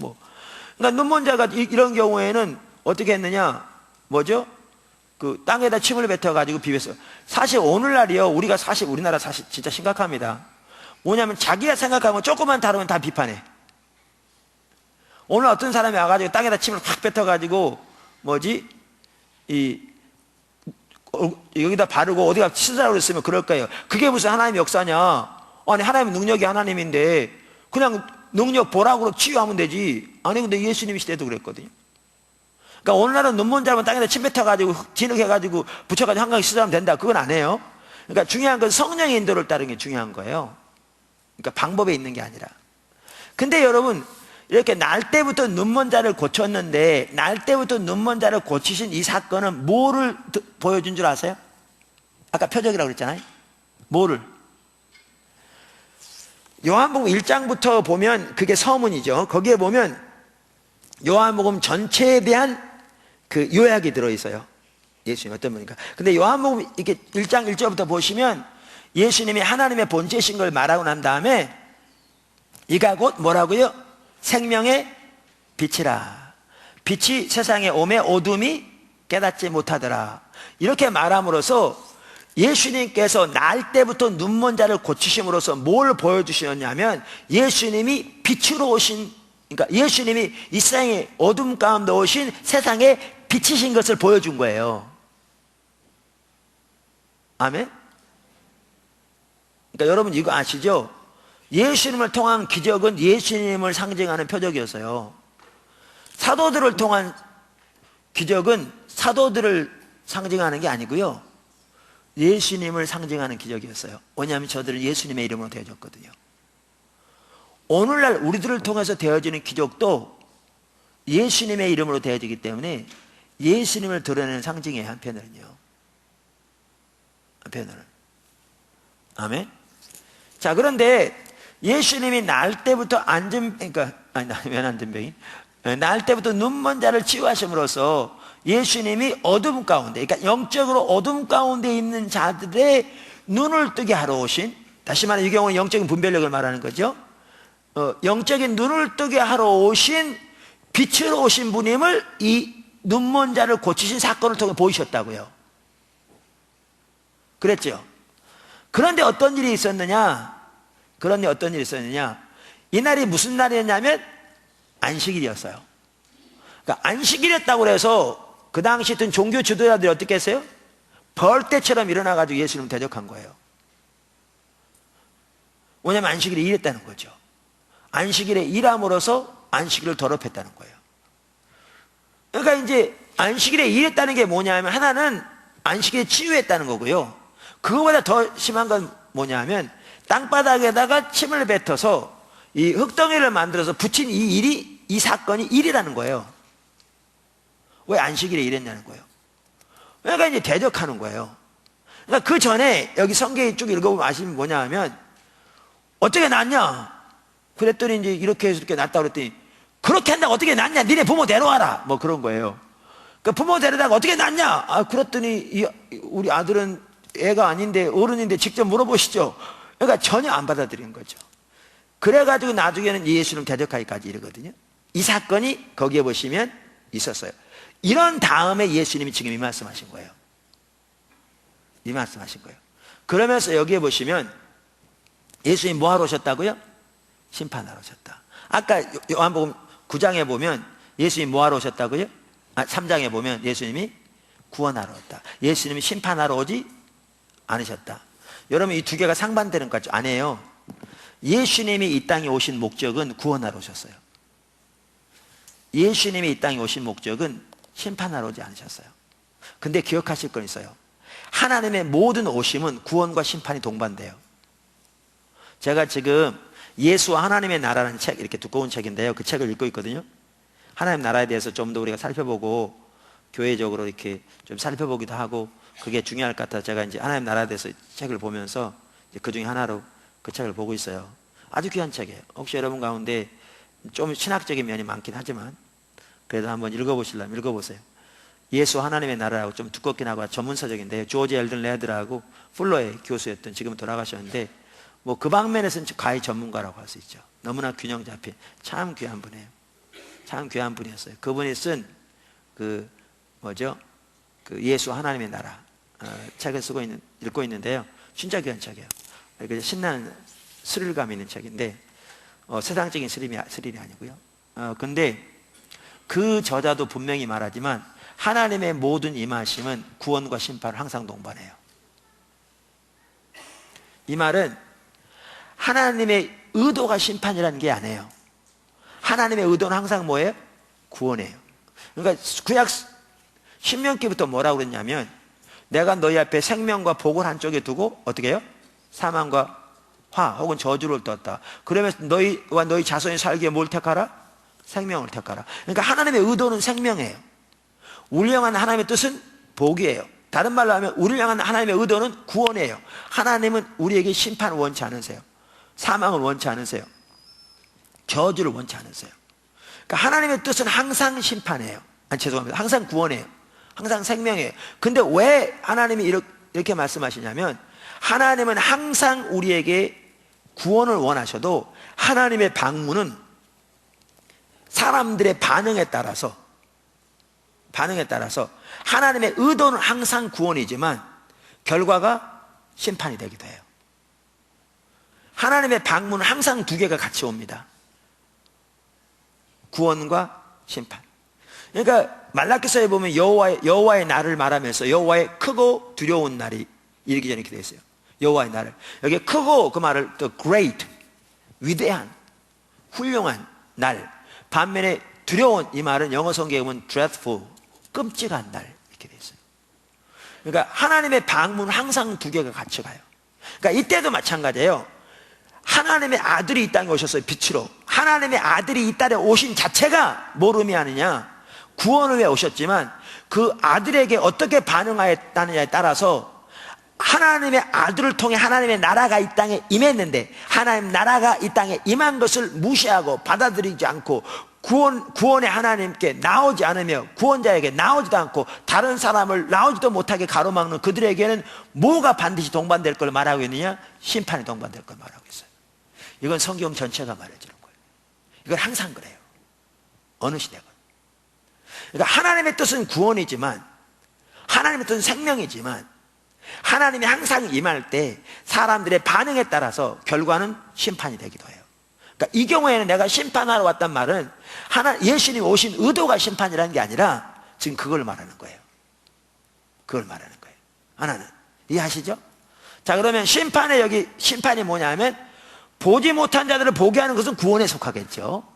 그러니까 눈먼 자가 이런 경우에는 어떻게 했느냐, 뭐죠, 그 땅에다 침을 뱉어가지고 비볐어요. 사실 오늘날이요, 우리가 사실 우리나라 사실 진짜 심각합니다. 뭐냐면 자기가 생각하면 조금만 다르면 다 비판해. 오늘 어떤 사람이 와가지고 땅에다 침을 확 뱉어가지고 여기다 바르고 어디가 씻으라고 그랬으면 그럴 거예요. 그게 무슨 하나님의 역사냐? 아니, 하나님의 능력이 하나님인데 그냥 능력 보라고 치유하면 되지. 아니, 근데 예수님 시대도 그랬거든요. 그러니까 오늘날은 눈먼 자면 땅에다 침 뱉어가지고 진흙해가지고 붙여가지고 한강에 씻으면 된다. 그건 안 해요. 그러니까 중요한 건 성령의 인도를 따르는 게 중요한 거예요. 그러니까 방법에 있는 게 아니라. 근데 여러분, 이렇게 날 때부터 눈먼 자를 고쳤는데, 날 때부터 눈먼 자를 고치신 이 사건은 뭐를 보여준 줄 아세요? 아까 표적이라고 그랬잖아요. 뭐를? 요한복음 1장부터 보면 그게 서문이죠. 거기에 보면 요한복음 전체에 대한 그 요약이 들어있어요. 예수님 어떤 분인가. 근데 요한복음 이렇게 1장 1절부터 보시면 예수님이 하나님의 본체신 걸 말하고 난 다음에 이가 곧 뭐라고요? 생명의 빛이라. 빛이 세상에 오매 어둠이 깨닫지 못하더라. 이렇게 말함으로써 예수님께서 날 때부터 눈먼 자를 고치심으로써 뭘 보여주셨냐면, 예수님이 빛으로 오신, 그러니까 예수님이 이 세상의 어둠 가운데 오신 세상의 빛이신 것을 보여준 거예요. 아멘? 그러니까 여러분 이거 아시죠? 예수님을 통한 기적은 예수님을 상징하는 표적이었어요. 사도들을 통한 기적은 사도들을 상징하는 게 아니고요, 예수님을 상징하는 기적이었어요. 왜냐하면 저들은 예수님의 이름으로 되어졌거든요. 오늘날 우리들을 통해서 되어지는 기적도 예수님의 이름으로 되어지기 때문에 예수님을 드러내는 상징이에요. 한편으로는요. 한편으로는. 아멘? 자, 그런데 예수님이 날 때부터 날 때부터 눈먼 자를 치유하심으로써 예수님이 어둠 가운데, 그러니까 영적으로 어둠 가운데 있는 자들의 눈을 뜨게 하러 오신, 다시 말해 이 경우는 영적인 분별력을 말하는 거죠. 영적인 눈을 뜨게 하러 오신 빛으로 오신 분임을 이 눈먼 자를 고치신 사건을 통해 보이셨다고요. 그랬죠. 그런데 어떤 일이 있었느냐? 이날이 무슨 날이었냐면 안식일이었어요. 그러니까 안식일이었다고 해서 그 당시 있던 종교 지도자들이 어떻게 했어요? 벌떼처럼 일어나가지고 예수님을 대적한 거예요. 왜냐하면 안식일에 일했다는 거죠. 안식일에 일함으로써 안식일을 더럽혔다는 거예요. 그러니까 이제 안식일에 일했다는 게 뭐냐면, 하나는 안식일에 치유했다는 거고요, 그거보다 더 심한 건 뭐냐면 땅바닥에다가 침을 뱉어서 이 흙덩이를 만들어서 붙인 이 일이, 이 사건이 일이라는 거예요. 왜 안식일에 일했냐는 거예요. 그러니까 이제 대적하는 거예요. 그러니까 그 전에 여기 성경에 쭉 읽어보면 아시면 뭐냐 하면, 어떻게 낫냐? 그랬더니 이제 이렇게 해서 이렇게 낫다 그랬더니, 그렇게 한다고 어떻게 낫냐? 니네 부모 데려와라. 뭐 그런 거예요. 그 부모 데려다가 어떻게 낫냐? 그랬더니 우리 아들은 애가 아닌데 어른인데 직접 물어보시죠. 그러니까 전혀 안 받아들인 거죠. 그래가지고 나중에는 예수님 대적하기까지 이르거든요. 이 사건이 거기에 보시면 있었어요. 이런 다음에 예수님이 지금 이 말씀하신 거예요. 이 말씀하신 거예요. 그러면서 여기에 보시면 예수님 뭐하러 오셨다고요? 심판하러 오셨다. 아까 요한복음 9장에 보면 예수님이 뭐하러 오셨다고요? 3장에 보면 예수님이 구원하러 왔다. 예수님이 심판하러 오지 않으셨다. 여러분 이 두 개가 상반되는 것 같죠? 아니에요. 예수님이 이 땅에 오신 목적은 구원하러 오셨어요. 예수님이 이 땅에 오신 목적은 심판하러 오지 않으셨어요. 근데 기억하실 건 있어요. 하나님의 모든 오심은 구원과 심판이 동반돼요. 제가 지금 예수와 하나님의 나라라는 책, 이렇게 두꺼운 책인데요, 그 책을 읽고 있거든요. 하나님 나라에 대해서 좀 더 우리가 살펴보고 교회적으로 이렇게 좀 살펴보기도 하고, 그게 중요할 것 같아서 제가 이제 하나님 나라에 대해서 책을 보면서 그 중에 하나로 그 책을 보고 있어요. 아주 귀한 책이에요. 혹시 여러분 가운데 좀 신학적인 면이 많긴 하지만 그래도 한번 읽어보시려면 읽어보세요. 예수 하나님의 나라라고, 좀 두껍긴 하고 전문서적인데요. 조지 엘든 레드라고 풀러의 교수였던, 지금은 돌아가셨는데 뭐 그 방면에서는 가히 전문가라고 할 수 있죠. 너무나 균형 잡힌 참 귀한 분이에요. 참 귀한 분이었어요. 그분이 쓴 그 뭐죠? 그 예수 하나님의 나라 책을 읽고 있는데요. 진짜 귀한 책이에요. 신나는 스릴감 있는 책인데 세상적인 스릴이 아니고요. 근데 그 저자도 분명히 말하지만 하나님의 모든 임하심은 구원과 심판을 항상 동반해요. 이 말은 하나님의 의도가 심판이라는 게 아니에요. 하나님의 의도는 항상 뭐예요? 구원이에요. 그러니까 구약 신명기부터 뭐라고 그랬냐면 내가 너희 앞에 생명과 복을 한쪽에 두고 어떻게 해요? 사망과 화 혹은 저주를 떴다. 그러면서 너희와 너희 자손이 살기에 뭘 택하라? 생명을 택하라. 그러니까 하나님의 의도는 생명이에요. 우리를 향한 하나님의 뜻은 복이에요. 다른 말로 하면 우리를 향한 하나님의 의도는 구원이에요. 하나님은 우리에게 심판을 원치 않으세요. 사망을 원치 않으세요. 저주를 원치 않으세요. 그러니까 하나님의 뜻은 항상 심판이에요. 죄송합니다. 항상 구원이에요. 항상 생명이에요. 근데 왜 하나님이 이렇게 말씀하시냐면 하나님은 항상 우리에게 구원을 원하셔도 하나님의 방문은 사람들의 반응에 따라서 하나님의 의도는 항상 구원이지만 결과가 심판이 되기도 해요. 하나님의 방문은 항상 두 개가 같이 옵니다. 구원과 심판. 그러니까 말라기서에 보면 여호와의 날을 말하면서 여호와의 크고 두려운 날이 이르기 전에 이렇게 되어 있어요. 여호와의 날을. 여기 크고 그 말을 또 great, 위대한, 훌륭한 날. 반면에 두려운 이 말은 영어 성경에 보면 dreadful, 끔찍한 날 이렇게 되어 있어요. 그러니까 하나님의 방문은 항상 두 개가 같이 가요. 그러니까 이때도 마찬가지예요. 하나님의 아들이 이 땅에 오셨어요. 빛으로. 하나님의 아들이 이 땅에 오신 자체가 뭘 의미하느냐? 구원을 위해 오셨지만 그 아들에게 어떻게 반응하였다느냐에 따라서 하나님의 아들을 통해 하나님의 나라가 이 땅에 임했는데 하나님 나라가 이 땅에 임한 것을 무시하고 받아들이지 않고 구원의 하나님께 나오지 않으며 구원자에게 나오지도 않고 다른 사람을 나오지도 못하게 가로막는 그들에게는 뭐가 반드시 동반될 걸 말하고 있느냐? 심판이 동반될 걸 말하고 있어요. 이건 성경 전체가 말해주는 거예요. 이건 항상 그래요. 어느 시대건. 그러니까 하나님의 뜻은 구원이지만 하나님의 뜻은 생명이지만 하나님이 항상 임할 때 사람들의 반응에 따라서 결과는 심판이 되기도 해요. 그러니까 이 경우에는 내가 심판하러 왔단 말은 예수님이 오신 의도가 심판이라는 게 아니라 지금 그걸 말하는 거예요. 그걸 말하는 거예요. 하나는 이해하시죠? 자, 그러면 심판이 뭐냐면 보지 못한 자들을 보게 하는 것은 구원에 속하겠죠.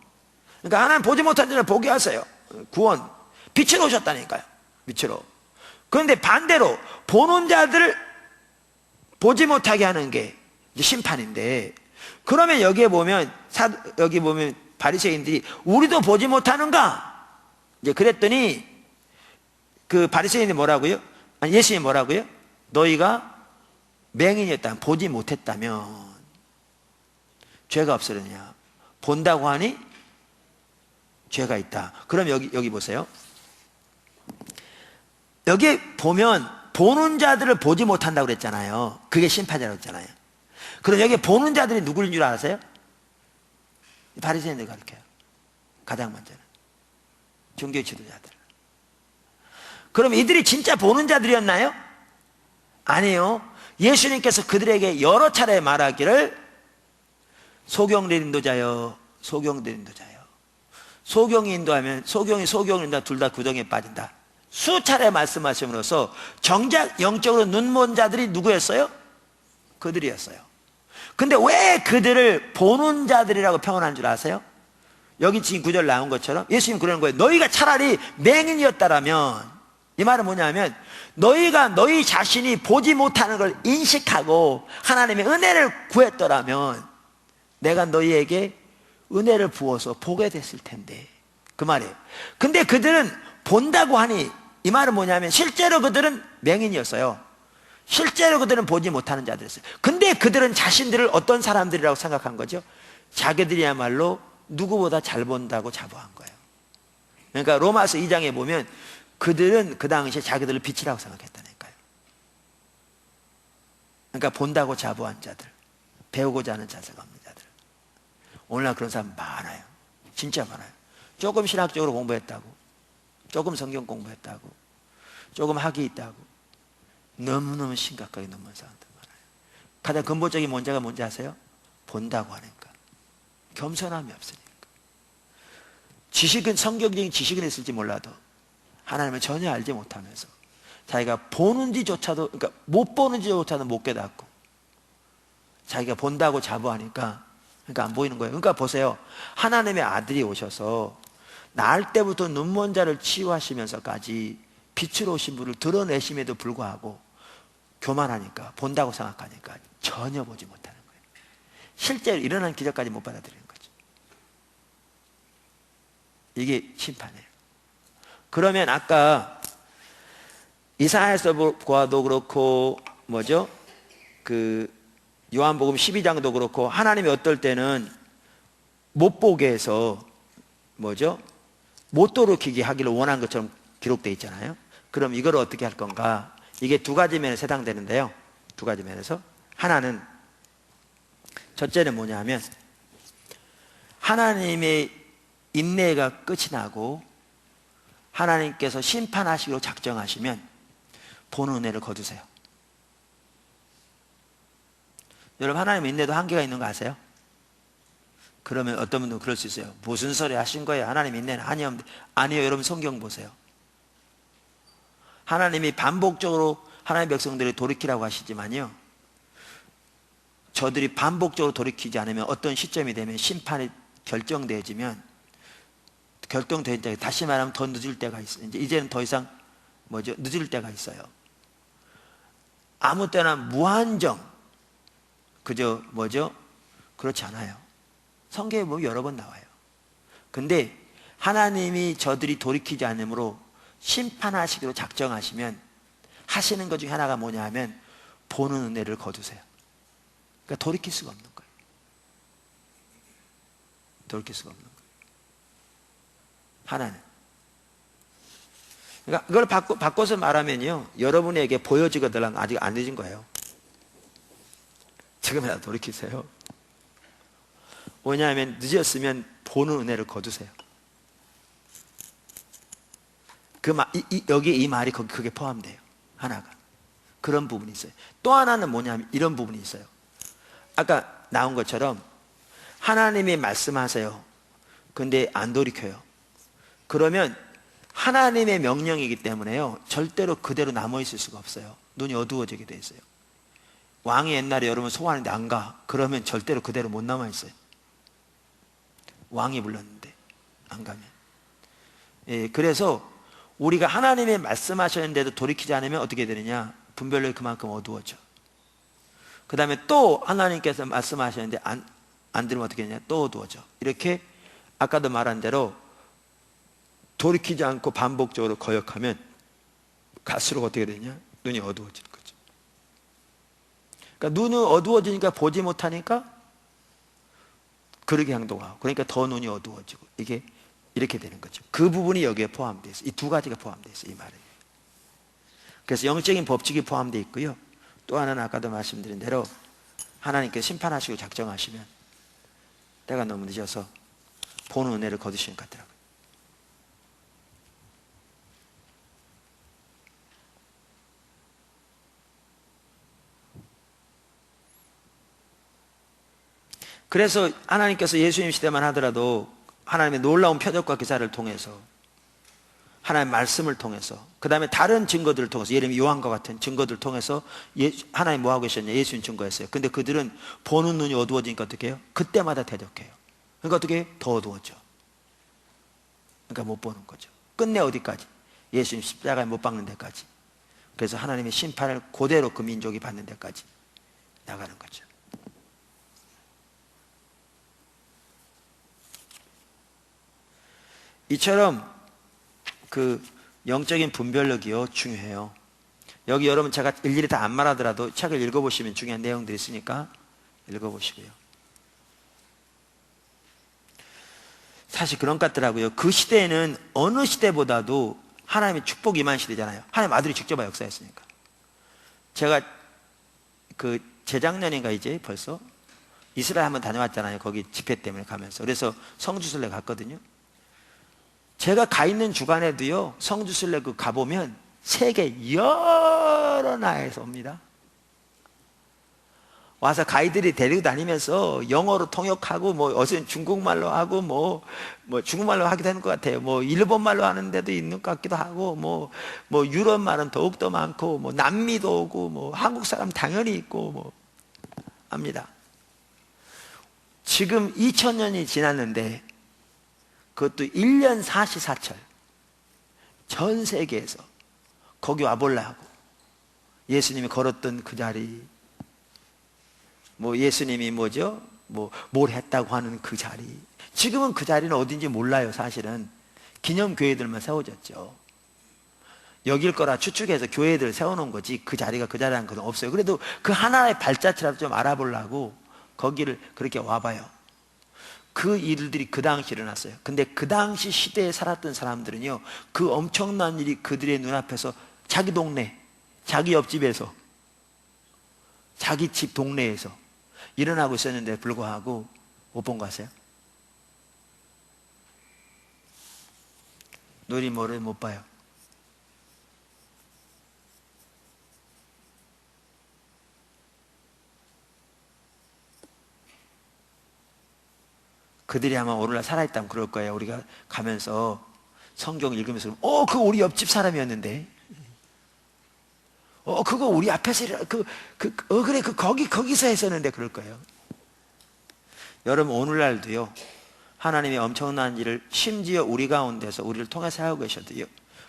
그러니까 하나님 보지 못한 자들을 보게 하세요. 구원. 빛으로 오셨다니까요. 빛으로. 그런데 반대로 보는 자들을 보지 못하게 하는 게 이제 심판인데 그러면 여기 보면 바리새인들이 우리도 보지 못하는가? 이제 그랬더니 그 바리새인이 뭐라고요? 아니 예수님이 뭐라고요? 너희가 맹인이었다면 보지 못했다면 죄가 없으느냐? 본다고 하니 죄가 있다. 그럼 여기 보세요. 여기 보면 보는 자들을 보지 못한다고 그랬잖아요. 그게 심판이라고 했잖아요. 그럼 여기 보는 자들이 누구인 줄 아세요? 바리새인들 가르쳐요. 가장 먼저는 종교 지도자들. 그럼 이들이 진짜 보는 자들이었나요? 아니요. 예수님께서 그들에게 여러 차례 말하기를 소경들 인도자여, 소경들 인도자여. 소경이 인도하면 소경이 인도하 둘 다 구덩이에 빠진다. 수차례 말씀하심으로써 정작 영적으로 눈먼 자들이 누구였어요? 그들이었어요. 근데 왜 그들을 보는 자들이라고 표현한 줄 아세요? 여기 지금 구절 나온 것처럼 예수님 그러는 거예요. 너희가 차라리 맹인이었다라면, 이 말은 뭐냐면 너희가 너희 자신이 보지 못하는 걸 인식하고 하나님의 은혜를 구했더라면 내가 너희에게 은혜를 부어서 보게 됐을 텐데, 그 말이에요. 근데 그들은 본다고 하니, 이 말은 뭐냐면 실제로 그들은 맹인이었어요. 실제로 그들은 보지 못하는 자들이었어요. 근데 그들은 자신들을 어떤 사람들이라고 생각한 거죠? 자기들이야말로 누구보다 잘 본다고 자부한 거예요. 그러니까 로마서 2장에 보면 그들은 그 당시에 자기들을 빛이라고 생각했다니까요. 그러니까 본다고 자부한 자들, 배우고자 하는 자세가 없는 자들. 오늘날 그런 사람 많아요. 진짜 많아요. 조금 신학적으로 공부했다고, 조금 성경 공부했다고, 조금 학이 있다고 너무너무 심각하게 넘어간 사람들 많아요. 가장 근본적인 문제가 뭔지 아세요? 본다고 하니까 겸손함이 없으니까. 지식은, 성경적인 지식은 있을지 몰라도 하나님을 전혀 알지 못하면서 자기가 보는지조차도, 그러니까 못 보는지조차도 못 깨닫고 자기가 본다고 자부하니까, 그러니까 안 보이는 거예요. 그러니까 보세요. 하나님의 아들이 오셔서 날 때부터 눈먼 자를 치유하시면서까지 빛으로 오신 분을 드러내심에도 불구하고 교만하니까, 본다고 생각하니까 전혀 보지 못하는 거예요. 실제로 일어난 기적까지 못 받아들이는 거죠. 이게 심판이에요. 그러면 아까 이사야에서 보아도 그렇고 뭐죠? 그 요한복음 12장도 그렇고 하나님이 어떨 때는 못 보게 해서 뭐죠? 못 돌이키게 하기를 원한 것처럼 기록되어 있잖아요. 그럼 이걸 어떻게 할 건가? 이게 두 가지 면에서 해당되는데요. 두 가지 면에서. 하나는, 첫째는 뭐냐 하면 하나님의 인내가 끝이 나고 하나님께서 심판하시기로 작정하시면 보는 은혜를 거두세요. 여러분, 하나님의 인내도 한계가 있는 거 아세요? 그러면 어떤 분들은 그럴 수 있어요. 무슨 소리 하신 거예요? 하나님 인내는 아니요. 여러분 성경 보세요. 하나님이 반복적으로 하나님의 백성들이 돌이키라고 하시지만요, 저들이 반복적으로 돌이키지 않으면 어떤 시점이 되면 심판이 결정되어지면, 다시 말하면 더 늦을 때가 있어요. 이제는 더 이상 늦을 때가 있어요. 아무 때나 무한정 그저 그렇지 않아요. 성경에 보면 여러 번 나와요. 근데 하나님이 저들이 돌이키지 않으므로 심판하시기로 작정하시면 하시는 것 중에 하나가 뭐냐 하면 보는 은혜를 거두세요. 그러니까 돌이킬 수가 없는 거예요. 돌이킬 수가 없는 거예요. 하나는. 그러니까 그걸 바꿔서 말하면요, 여러분에게 보여지거든 아직 안 늦은 거예요. 지금이라도 돌이키세요. 왜냐하면 늦었으면 보는 은혜를 거두세요. 여기 이 말이 그게 포함돼요. 하나가. 그런 부분이 있어요. 또 하나는 뭐냐면 이런 부분이 있어요. 아까 나온 것처럼 하나님이 말씀하세요. 근데 안 돌이켜요. 그러면 하나님의 명령이기 때문에요, 절대로 그대로 남아있을 수가 없어요. 눈이 어두워지게 돼 있어요. 왕이 옛날에 여러분 소환하는데 안 가. 그러면 절대로 그대로 못 남아있어요. 왕이 불렀는데 안 가면. 예, 그래서 우리가 하나님의 말씀하셨는데도 돌이키지 않으면 어떻게 되느냐? 분별력이 그만큼 어두워져. 그 다음에 또 하나님께서 말씀하셨는데 안 들으면 어떻게 되냐? 또 어두워져. 이렇게 아까도 말한 대로 돌이키지 않고 반복적으로 거역하면 갈수록 어떻게 되냐? 눈이 어두워지는 거죠. 그러니까 눈이 어두워지니까 보지 못하니까 그렇게 행동하고, 그러니까 더 눈이 어두워지고, 이게 이렇게 되는 거죠. 그 부분이 여기에 포함되어 있어요. 이 두 가지가 포함되어 있어요, 이 말에. 그래서 영적인 법칙이 포함되어 있고요, 또 하나는 아까도 말씀드린 대로 하나님께서 심판하시고 작정하시면 때가 너무 늦어서 보는 은혜를 거두시는 것 같더라고요. 그래서 하나님께서 예수님 시대만 하더라도 하나님의 놀라운 표적과 기사를 통해서, 하나님의 말씀을 통해서, 그 다음에 다른 증거들을 통해서, 예를 들면 요한과 같은 증거들을 통해서 하나님 뭐하고 계셨냐? 예수님 증거했어요. 근데 그들은 보는 눈이 어두워지니까 어떻게 해요? 그때마다 대적해요. 그러니까 어떻게 해요? 더 어두워져. 그러니까 못 보는 거죠. 끝내 어디까지? 예수님 십자가에 못 박는 데까지. 그래서 하나님의 심판을 그대로 그 민족이 받는 데까지 나가는 거죠. 이처럼 그 영적인 분별력이요, 중요해요. 여기 여러분 제가 일일이 다 안 말하더라도 책을 읽어보시면 중요한 내용들이 있으니까 읽어보시고요. 사실 그런 것 같더라고요. 그 시대에는 어느 시대보다도 하나님의 축복이 임한 시대잖아요. 하나님 아들이 직접 역사했으니까. 제가 재작년인가 이제 벌써 이스라엘 한번 다녀왔잖아요. 거기 집회 때문에 가면서. 그래서 성지순례 갔거든요. 제가 가 있는 주간에도요, 성지순례 가보면 세계 여러 나라에서 옵니다. 와서 가이드들이 데리고 다니면서 영어로 통역하고, 어서 중국말로 하고, 중국말로 하기도 하는 것 같아요. 일본말로 하는 데도 있는 것 같기도 하고, 유럽 말은 더욱더 많고, 남미도 오고, 한국 사람 당연히 있고, 합니다. 지금 2000년이 지났는데, 그것도 1년 사시사철, 전 세계에서 거기 와보려고 예수님이 걸었던 그 자리, 예수님이 뭘 했다고 하는 그 자리, 지금은 그 자리는 어딘지 몰라요. 사실은 기념교회들만 세워졌죠. 여길 거라 추측해서 교회들 세워놓은 거지, 그 자리가 그 자리라는 건 없어요. 그래도 그 하나의 발자취라도 좀 알아보려고 거기를 그렇게 와봐요. 그 일들이 그 당시 일어났어요. 근데 그 당시 시대에 살았던 사람들은요, 그 엄청난 일이 그들의 눈앞에서 자기 동네, 자기 옆집에서, 자기 집 동네에서 일어나고 있었는데 불구하고 못 본 거 아세요? 놀이모를 못 봐요. 그들이 아마 오늘날 살아있다면 그럴 거예요. 우리가 가면서 성경 읽으면서 그거 우리 옆집 사람이었는데, 그거 우리 앞에서 그래, 거기서 했었는데, 그럴 거예요. 여러분, 오늘날도요, 하나님의 엄청난 일을 심지어 우리 가운데서 우리를 통해서 하고 계셔도요,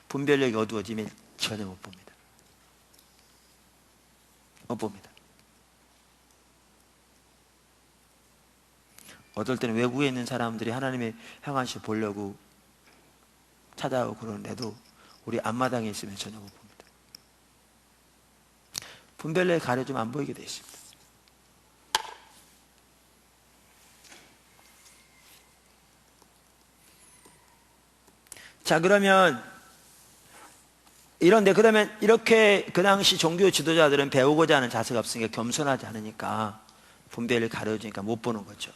분별력이 어두워지면 전혀 못 봅니다. 못 봅니다. 어떨 때는 외국에 있는 사람들이 하나님의 행하시 보려고 찾아오고 그러는데도 우리 앞마당에 있으면 전혀 못 봅니다. 분별력이 가려지면 안 보이게 되어 있습니다. 자, 그러면 이렇게 그 당시 종교 지도자들은 배우고자 하는 자세가 없으니까, 겸손하지 않으니까, 분별을 가려지니까 못 보는 거죠.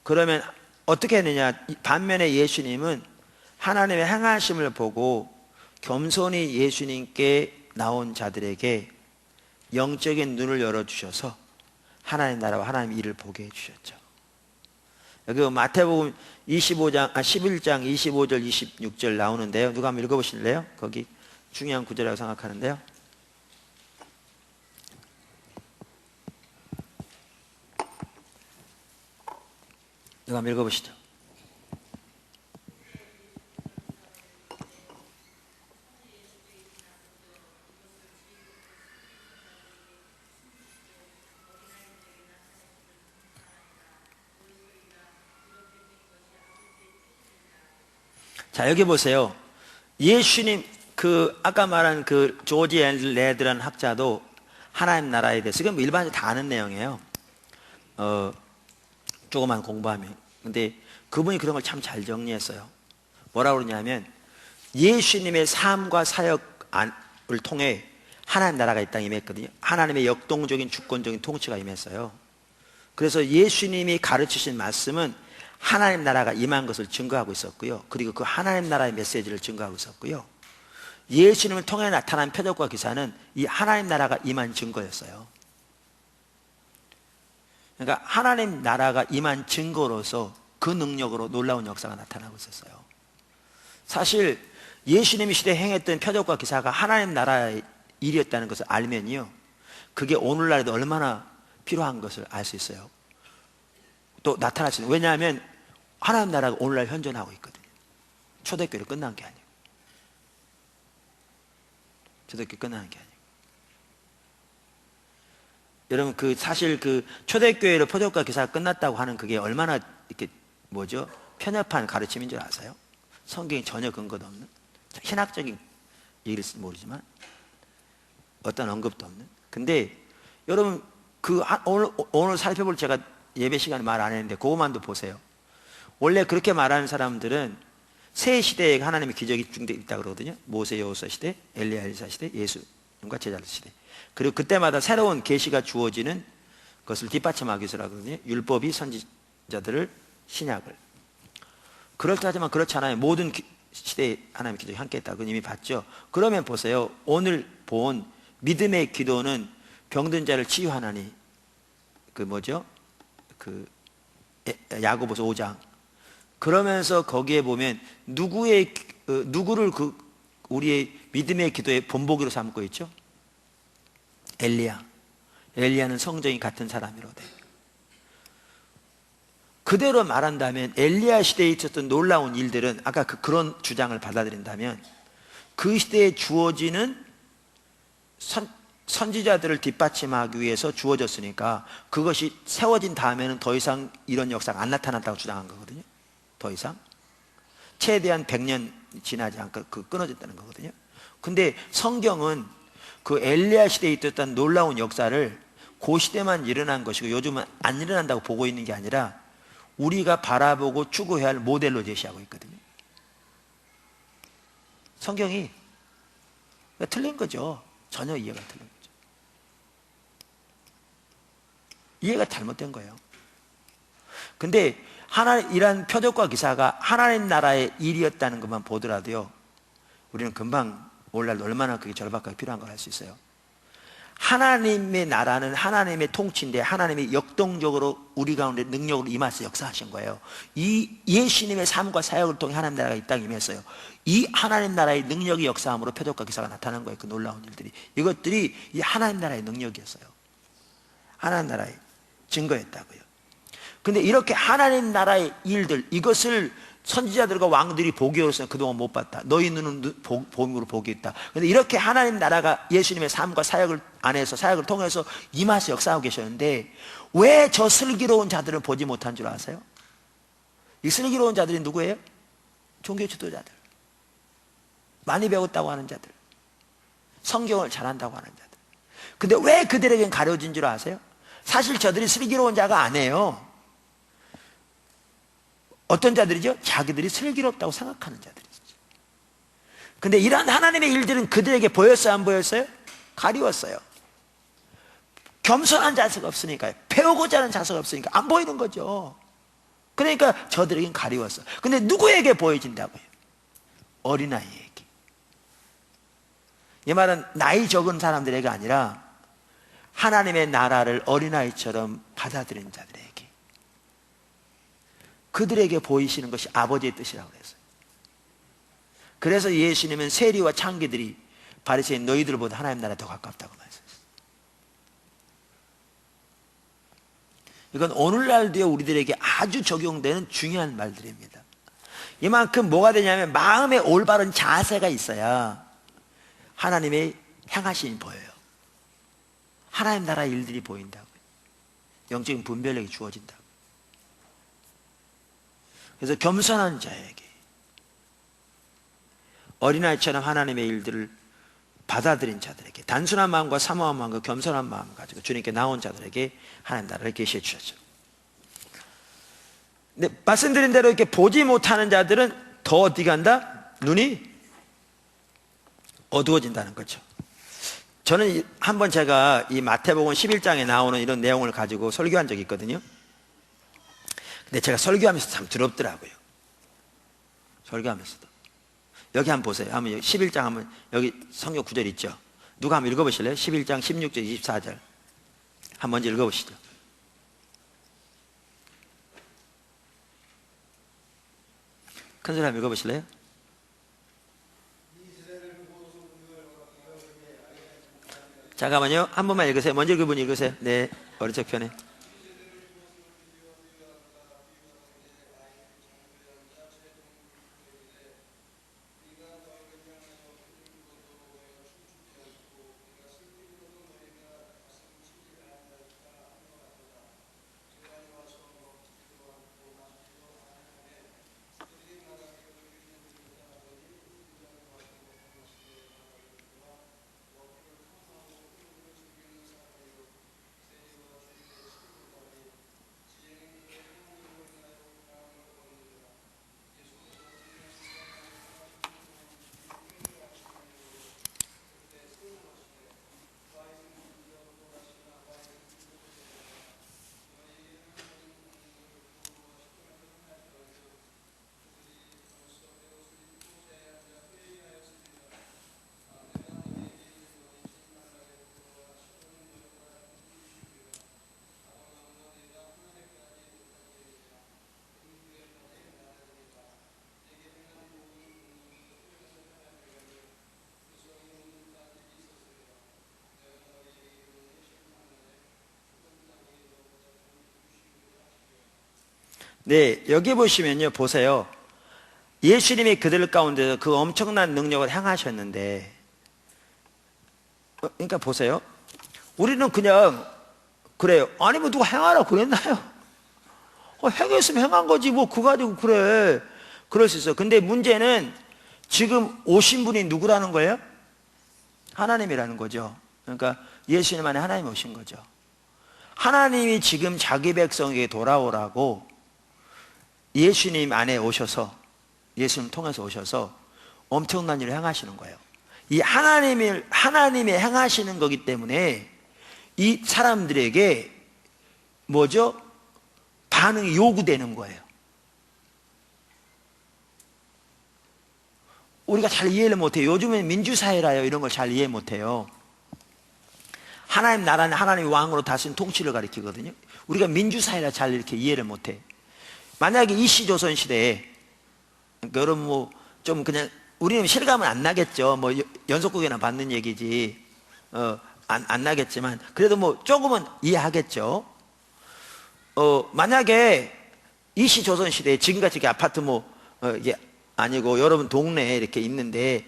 그러면 어떻게 했느냐? 반면에 예수님은 하나님의 행하심을 보고 겸손히 예수님께 나온 자들에게 영적인 눈을 열어주셔서 하나님 나라와 하나님 일을 보게 해주셨죠. 여기 마태복음 11장 25절 26절 나오는데요. 누가 한번 읽어보실래요? 거기 중요한 구절이라고 생각하는데요. 누가 한번 읽어보시죠. 자, 여기 보세요. 예수님, 아까 말한 조지 레드라는 학자도 하나님 나라에 대해서, 이건 일반적으로 다 아는 내용이에요. 조금만 공부하면. 근데 그분이 그런 걸 참 잘 정리했어요. 뭐라고 그러냐면, 예수님의 삶과 사역을 통해 하나님 나라가 이 땅에 임했거든요. 하나님의 역동적인 주권적인 통치가 임했어요. 그래서 예수님이 가르치신 말씀은 하나님 나라가 임한 것을 증거하고 있었고요. 그리고 그 하나님 나라의 메시지를 증거하고 있었고요. 예수님을 통해 나타난 표적과 기사는 이 하나님 나라가 임한 증거였어요. 그러니까 하나님 나라가 임한 증거로서 그 능력으로 놀라운 역사가 나타나고 있었어요. 사실 예수님이 시대에 행했던 표적과 기사가 하나님 나라의 일이었다는 것을 알면요, 그게 오늘날에도 얼마나 필요한 것을 알 수 있어요. 또 나타날 수 있는, 왜냐하면 하나님 나라가 오늘날 현존하고 있거든요. 초대교회로 끝난 게 아니에요. 초대교회 끝나는 게 아니에요. 여러분, 사실 초대교회로 표적과 기사가 끝났다고 하는 그게 얼마나 이렇게 편협한 가르침인 줄 아세요? 성경에 전혀 근거도 없는, 신학적인 얘기일지 모르지만 어떤 언급도 없는. 근데 여러분, 오늘 살펴볼, 제가 예배 시간에 말 안 했는데 그것만도 보세요. 원래 그렇게 말하는 사람들은 새 시대에 하나님의 기적이 있다고 그러거든요. 모세 여호수아 시대, 엘리야 엘리사 시대, 예수님과 제자들 시대. 그리고 그때마다 새로운 계시가 주어지는 것을 뒷받침하기 위해서라고 그러거든요. 율법이 선지자들을, 신약을. 그렇다지만 그렇지 않아요. 모든 시대에 하나님의 기적이 함께 했다. 그건 이미 봤죠. 그러면 보세요. 오늘 본 믿음의 기도는 병든 자를 치유하나니, 그 뭐죠? 그 야고보서 5장. 그러면서 거기에 보면 누구를 우리의 믿음의 기도의 본보기로 삼고 있죠? 엘리야. 엘리야는 성정이 같은 사람이로되. 그대로 말한다면 엘리야 시대에 있었던 놀라운 일들은, 아까 그런 주장을 받아들인다면 그 시대에 주어지는 선지자들을 뒷받침하기 위해서 주어졌으니까 그것이 세워진 다음에는 더 이상 이런 역사가 안 나타났다고 주장한 거거든요. 더 이상 최대한 100년 지나지 않고 끊어졌다는 거거든요. 근데 성경은 그 엘리야 시대에 있었던 놀라운 역사를 그 시대만 일어난 것이고 요즘은 안 일어난다고 보고 있는 게 아니라 우리가 바라보고 추구해야 할 모델로 제시하고 있거든요. 성경이 틀린 거죠. 전혀 이해가 틀린 거죠. 이해가 잘못된 거예요. 근데 이런 표적과 기사가 하나님 나라의 일이었다는 것만 보더라도요, 우리는 금방 오늘날 얼마나 그게 절박하게 필요한 걸 알 수 있어요. 하나님의 나라는 하나님의 통치인데 하나님이 역동적으로 우리 가운데 능력으로 임하셔서 역사하신 거예요. 이 예수님의 삶과 사역을 통해 하나님 나라가 이 땅에 임했어요. 이 하나님 나라의 능력이 역사함으로 표적과 기사가 나타난 거예요. 그 놀라운 일들이. 이것들이 이 하나님 나라의 능력이었어요. 하나님 나라의 증거였다고요. 근데 이렇게 하나님 나라의 일들, 이것을 선지자들과 왕들이 보기로서는 그동안 못 봤다. 너희 눈은 봄으로 복이 있다. 그런데 이렇게 하나님 나라가 예수님의 삶과 사역을 안에서, 사역을 통해서 임하셔 역사하고 계셨는데 왜 저 슬기로운 자들은 보지 못한 줄 아세요? 이 슬기로운 자들이 누구예요? 종교 지도자들, 많이 배웠다고 하는 자들, 성경을 잘한다고 하는 자들. 근데 왜 그들에겐 가려진 줄 아세요? 사실 저들이 슬기로운 자가 아니에요. 어떤 자들이죠? 자기들이 슬기롭다고 생각하는 자들이죠. 근데 이러한 하나님의 일들은 그들에게 보였어요? 안 보였어요? 가리웠어요. 겸손한 자세가 없으니까요. 배우고자 하는 자세가 없으니까 안 보이는 거죠. 그러니까 저들에겐 가리웠어요. 근데 누구에게 보여진다고요? 어린아이에게. 이 말은 나이 적은 사람들에게 아니라 하나님의 나라를 어린아이처럼 받아들인 자들에게, 그들에게 보이시는 것이 아버지의 뜻이라고 그랬어요. 그래서 예수님은 세리와 창기들이 바리새인 너희들보다 하나님 나라에 더 가깝다고 말씀했어요. 이건 오늘날도 우리들에게 아주 적용되는 중요한 말들입니다. 이만큼 뭐가 되냐면 마음의 올바른 자세가 있어야 하나님의 행하심이 보여요. 하나님 나라 일들이 보인다고요. 영적인 분별력이 주어진다고. 그래서 겸손한 자에게, 어린아이처럼 하나님의 일들을 받아들인 자들에게, 단순한 마음과 사모한 마음과 겸손한 마음 가지고 주님께 나온 자들에게 하나님 나라를 계시해 주셨죠. 근데 말씀드린 대로 이렇게 보지 못하는 자들은 더 어디 간다? 눈이 어두워진다는 거죠. 저는 한번 제가 이 마태복음 11장에 나오는 이런 내용을 가지고 설교한 적이 있거든요. 근데 제가 설교하면서 참 두렵더라고요. 설교하면서도. 여기 한번 보세요. 한번 11장 한번, 여기 성경 구절 있죠? 누가 한번 읽어보실래요? 11장 16절 24절 한번 먼저 읽어보시죠. 큰 소리 한번 읽어보실래요? 잠깐만요. 한 번만 읽으세요. 먼저 그분 읽으세요. 네, 오른쪽 편에. 네, 여기 보시면요, 보세요. 예수님이 그들 가운데서 그 엄청난 능력을 행하셨는데, 그러니까 보세요. 우리는 그냥 그래요. 아니 뭐 누가 행하라고 그랬나요? 행했으면 행한 거지 뭐 그거 가지고 그래. 그럴 수 있어. 근데 문제는 지금 오신 분이 누구라는 거예요? 하나님이라는 거죠. 그러니까 예수님 안에 하나님이 오신 거죠. 하나님이 지금 자기 백성에게 돌아오라고 예수님 안에 오셔서, 예수님 통해서 오셔서 엄청난 일을 행하시는 거예요. 이 하나님이 행하시는 거기 때문에 이 사람들에게 뭐죠? 반응이 요구되는 거예요. 우리가 잘 이해를 못해요. 요즘엔 민주사회라요. 이런 걸 잘 이해 못해요. 하나님 나라는 하나님이 왕으로 다스린 통치를 가리키거든요. 우리가 민주사회라 잘 이렇게 이해를 못해. 만약에 이시조선 시대에, 그러니까 여러분 뭐 좀 그냥 우리는 실감은 안 나겠죠. 뭐 연속극이나 받는 얘기지. 안 나겠지만 그래도 뭐 조금은 이해하겠죠. 만약에 이시조선 시대에 지금같이 이렇게 아파트 뭐 이게 아니고 여러분 동네에 이렇게 있는데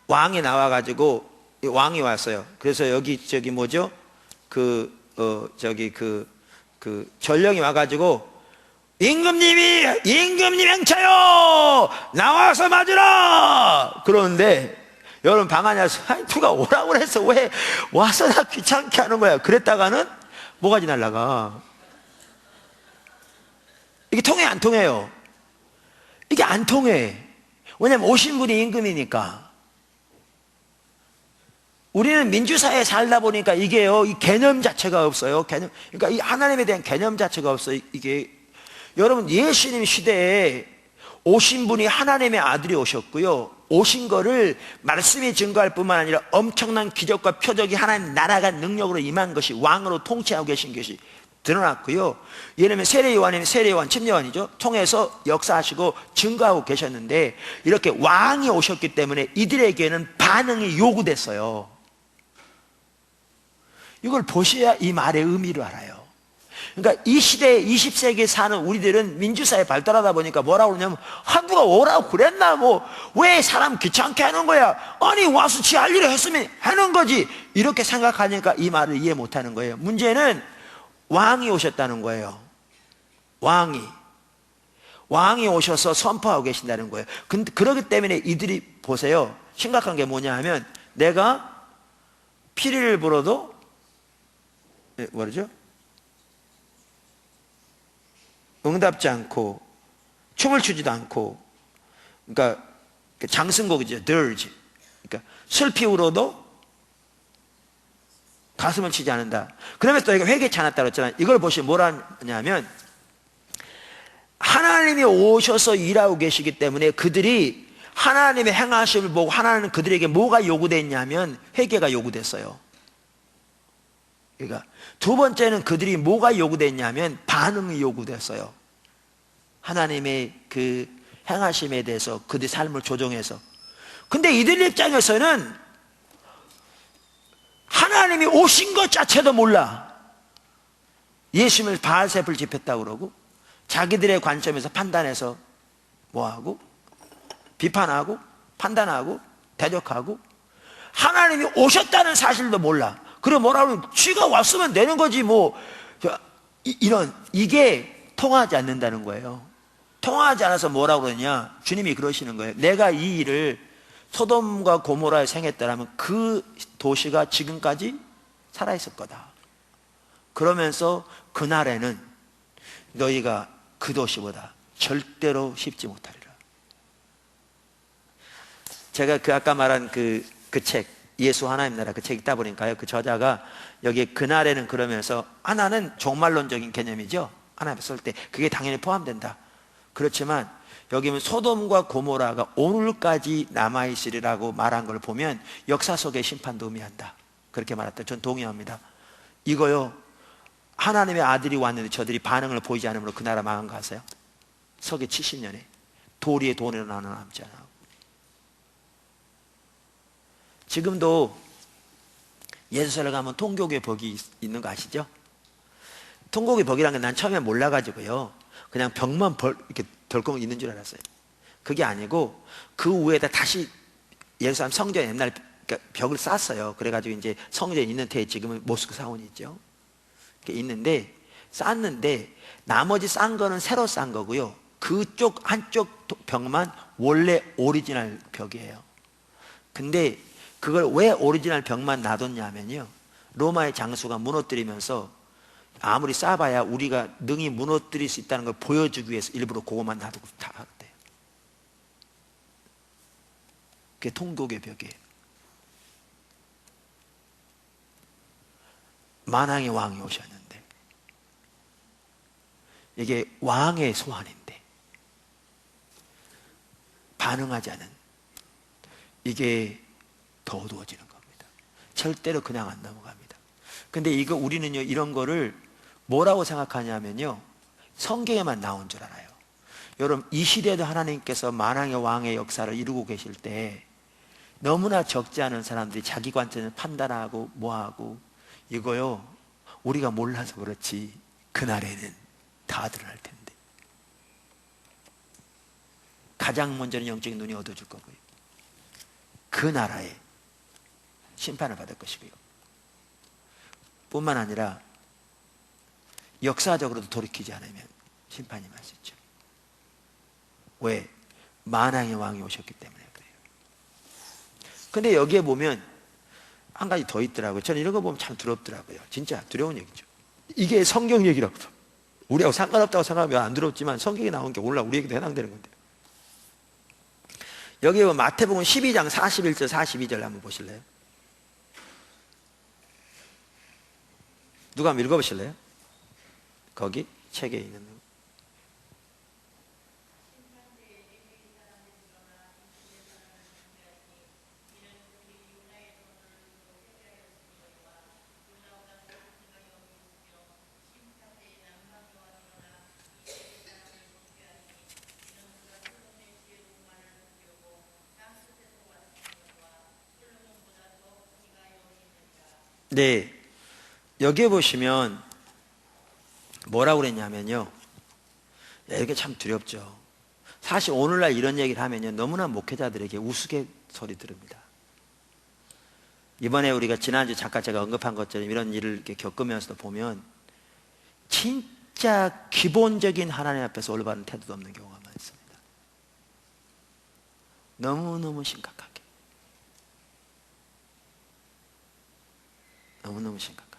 왕이 나와가지고 왕이 왔어요. 그래서 여기 저기 뭐죠? 전령이 와가지고 임금님 행차요! 나와서 맞으라! 그러는데, 여러분 방 안에 와서, 누가 오라고 그랬어. 왜 와서 나 귀찮게 하는 거야. 그랬다가는 뭐가지 날라가. 이게 통해, 안 통해요? 이게 안 통해. 왜냐면 오신 분이 임금이니까. 우리는 민주사회에 살다 보니까 이게요, 이 개념 자체가 없어요. 그러니까 이 하나님에 대한 개념 자체가 없어요. 이게. 여러분 예수님 시대에 오신 분이 하나님의 아들이 오셨고요, 오신 거를 말씀이 증거할 뿐만 아니라 엄청난 기적과 표적이 하나님 나라가 능력으로 임한 것이, 왕으로 통치하고 계신 것이 드러났고요. 예를 들면 세례요한이면 세례요한, 침례요한이죠. 통해서 역사하시고 증거하고 계셨는데, 이렇게 왕이 오셨기 때문에 이들에게는 반응이 요구됐어요. 이걸 보셔야 이 말의 의미를 알아요. 그러니까 이 시대에 20세기에 사는 우리들은 민주사회 발달하다 보니까 뭐라고 그러냐면, 누가 오라고 그랬나, 뭐 왜 사람 귀찮게 하는 거야, 아니 와서 지 할 일을 했으면 하는 거지, 이렇게 생각하니까 이 말을 이해 못하는 거예요. 문제는 왕이 오셨다는 거예요. 왕이 오셔서 선포하고 계신다는 거예요. 그렇기 때문에 이들이 보세요, 심각한 게 뭐냐 하면, 내가 피리를 불어도 뭐라죠? 응답지 않고 춤을 추지도 않고, 그러니까 장승곡이죠. dirge. 그러니까 슬피 울어도 가슴을 치지 않는다. 그러면서 또 이거 회개치 않았다 그랬잖아요. 이걸 보시면 뭐라 하냐면, 하나님이 오셔서 일하고 계시기 때문에 그들이 하나님의 행하심을 보고, 하나님은 그들에게 뭐가 요구됐냐면 회개가 요구됐어요. 그러니까 두 번째는 그들이 뭐가 요구됐냐면 반응이 요구됐어요. 하나님의 그 행하심에 대해서 그들의 삶을 조정해서. 근데 이들 입장에서는 하나님이 오신 것 자체도 몰라. 예수님을 바알세불 집했다고 그러고, 자기들의 관점에서 판단해서 뭐하고, 비판하고 판단하고 대적하고, 하나님이 오셨다는 사실도 몰라. 그래 뭐라 그러면 쥐가 왔으면 되는 거지 뭐. 이게 통하지 않는다는 거예요. 통하지 않아서 뭐라고 그러냐, 주님이 그러시는 거예요. 내가 이 일을 소돔과 고모라에 행했다라면 그 도시가 지금까지 살아있을 거다. 그러면서 그날에는 너희가 그 도시보다 절대로 쉽지 못하리라. 제가 아까 말한 그 책, 예수 하나님 나라, 그 책 읽다 보니까요, 그 저자가 여기 그날에는 그러면서, 하나는 종말론적인 개념이죠. 하나님 쓸 때 그게 당연히 포함된다. 그렇지만 여기 소돔과 고모라가 오늘까지 남아있으리라고 말한 걸 보면 역사 속의 심판도 의미한다. 그렇게 말했다. 전 동의합니다. 이거요, 하나님의 아들이 왔는데 저들이 반응을 보이지 않으므로 그 나라 망한 거 아세요? 서기 70년에 돌 위에 돈으로 나눠 남지 않아. 지금도 예수사를 가면 통곡의 벽이 있는 거 아시죠? 통곡의 벽이라는 게 난 처음에 몰라가지고요, 그냥 벽만 이렇게 덜컹 있는 줄 알았어요. 그게 아니고 그 위에다 다시 예루살렘 성전 옛날 벽을 쌌어요. 그래가지고 이제 성전에 있는 태에 지금은 모스크 사원이 있죠. 있는데 쌌는데 나머지 싼 거는 새로 싼 거고요. 그쪽 한쪽 벽만 원래 오리지널 벽이에요. 근데 그걸 왜 오리지널 벽만 놔뒀냐면요, 로마의 장수가 무너뜨리면서 아무리 쌓아봐야 우리가 능히 무너뜨릴 수 있다는 걸 보여주기 위해서 일부러 그것만 놔두고 다 하대요. 그게 통곡의 벽이에요. 만왕의 왕이 오셨는데 이게 왕의 소환인데 반응하지 않은, 이게 더 어두워지는 겁니다. 절대로 그냥 안 넘어갑니다. 근데 이거 우리는요, 이런 거를 뭐라고 생각하냐면요, 성경에만 나온 줄 알아요. 여러분, 이 시대에도 하나님께서 만왕의 왕의 역사를 이루고 계실 때 너무나 적지 않은 사람들이 자기 관점을 판단하고 뭐하고, 이거요 우리가 몰라서 그렇지 그날에는 다 드러날 텐데, 가장 먼저는 영적인 눈이 어두워질 거고요, 그 나라에 심판을 받을 것이고요, 뿐만 아니라 역사적으로도 돌이키지 않으면 심판이 맞겠죠. 왜? 만왕의 왕이 오셨기 때문에 그래요. 근데 여기에 보면 한 가지 더 있더라고요. 저는 이런 거 보면 참 두렵더라고요. 진짜 두려운 얘기죠. 이게 성경 얘기라고. 우리하고 상관없다고 생각하면 안 두렵지만 성경에 나온 게 오늘날 우리에게도 해당되는 건데요. 여기 보면 마태복음 12장 41절 42절 한번 보실래요? 누가 한번 읽어보실래요? 거기 책에 있는 거. 네, 여기에 보시면 뭐라고 그랬냐면요, 이게 참 두렵죠. 사실 오늘날 이런 얘기를 하면요, 너무나 목회자들에게 우스갯소리 들읍니다. 이번에 우리가 지난주 잠깐 제가 언급한 것처럼 이런 일을 이렇게 겪으면서도 보면 진짜 기본적인 하나님 앞에서 올바른 태도도 없는 경우가 많습니다. 너무너무 심각하게, 너무너무 심각하게.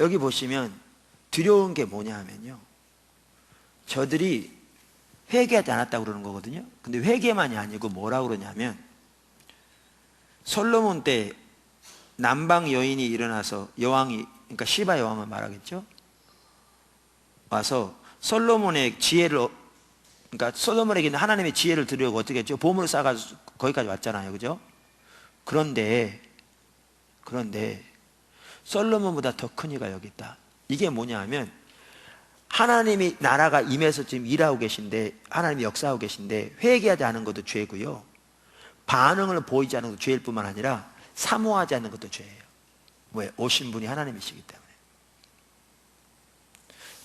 여기 보시면 두려운 게 뭐냐 하면요, 저들이 회개하지 않았다고 그러는 거거든요. 근데 회개만이 아니고 뭐라고 그러냐면, 솔로몬 때 남방 여인이 일어나서 여왕이, 그러니까 시바 여왕을 말하겠죠, 와서 솔로몬의 지혜를, 그러니까 솔로몬에게는 하나님의 지혜를 드리려고 어떻게 했죠? 보물을 싸가지고 거기까지 왔잖아요, 그죠? 그런데 솔로몬보다 더 큰 이가 여기 있다. 이게 뭐냐 하면, 하나님이 나라가 임해서 지금 일하고 계신데, 하나님이 역사하고 계신데 회개하지 않은 것도 죄고요, 반응을 보이지 않은 것도 죄일 뿐만 아니라 사모하지 않는 것도 죄예요. 왜? 오신 분이 하나님이시기 때문에.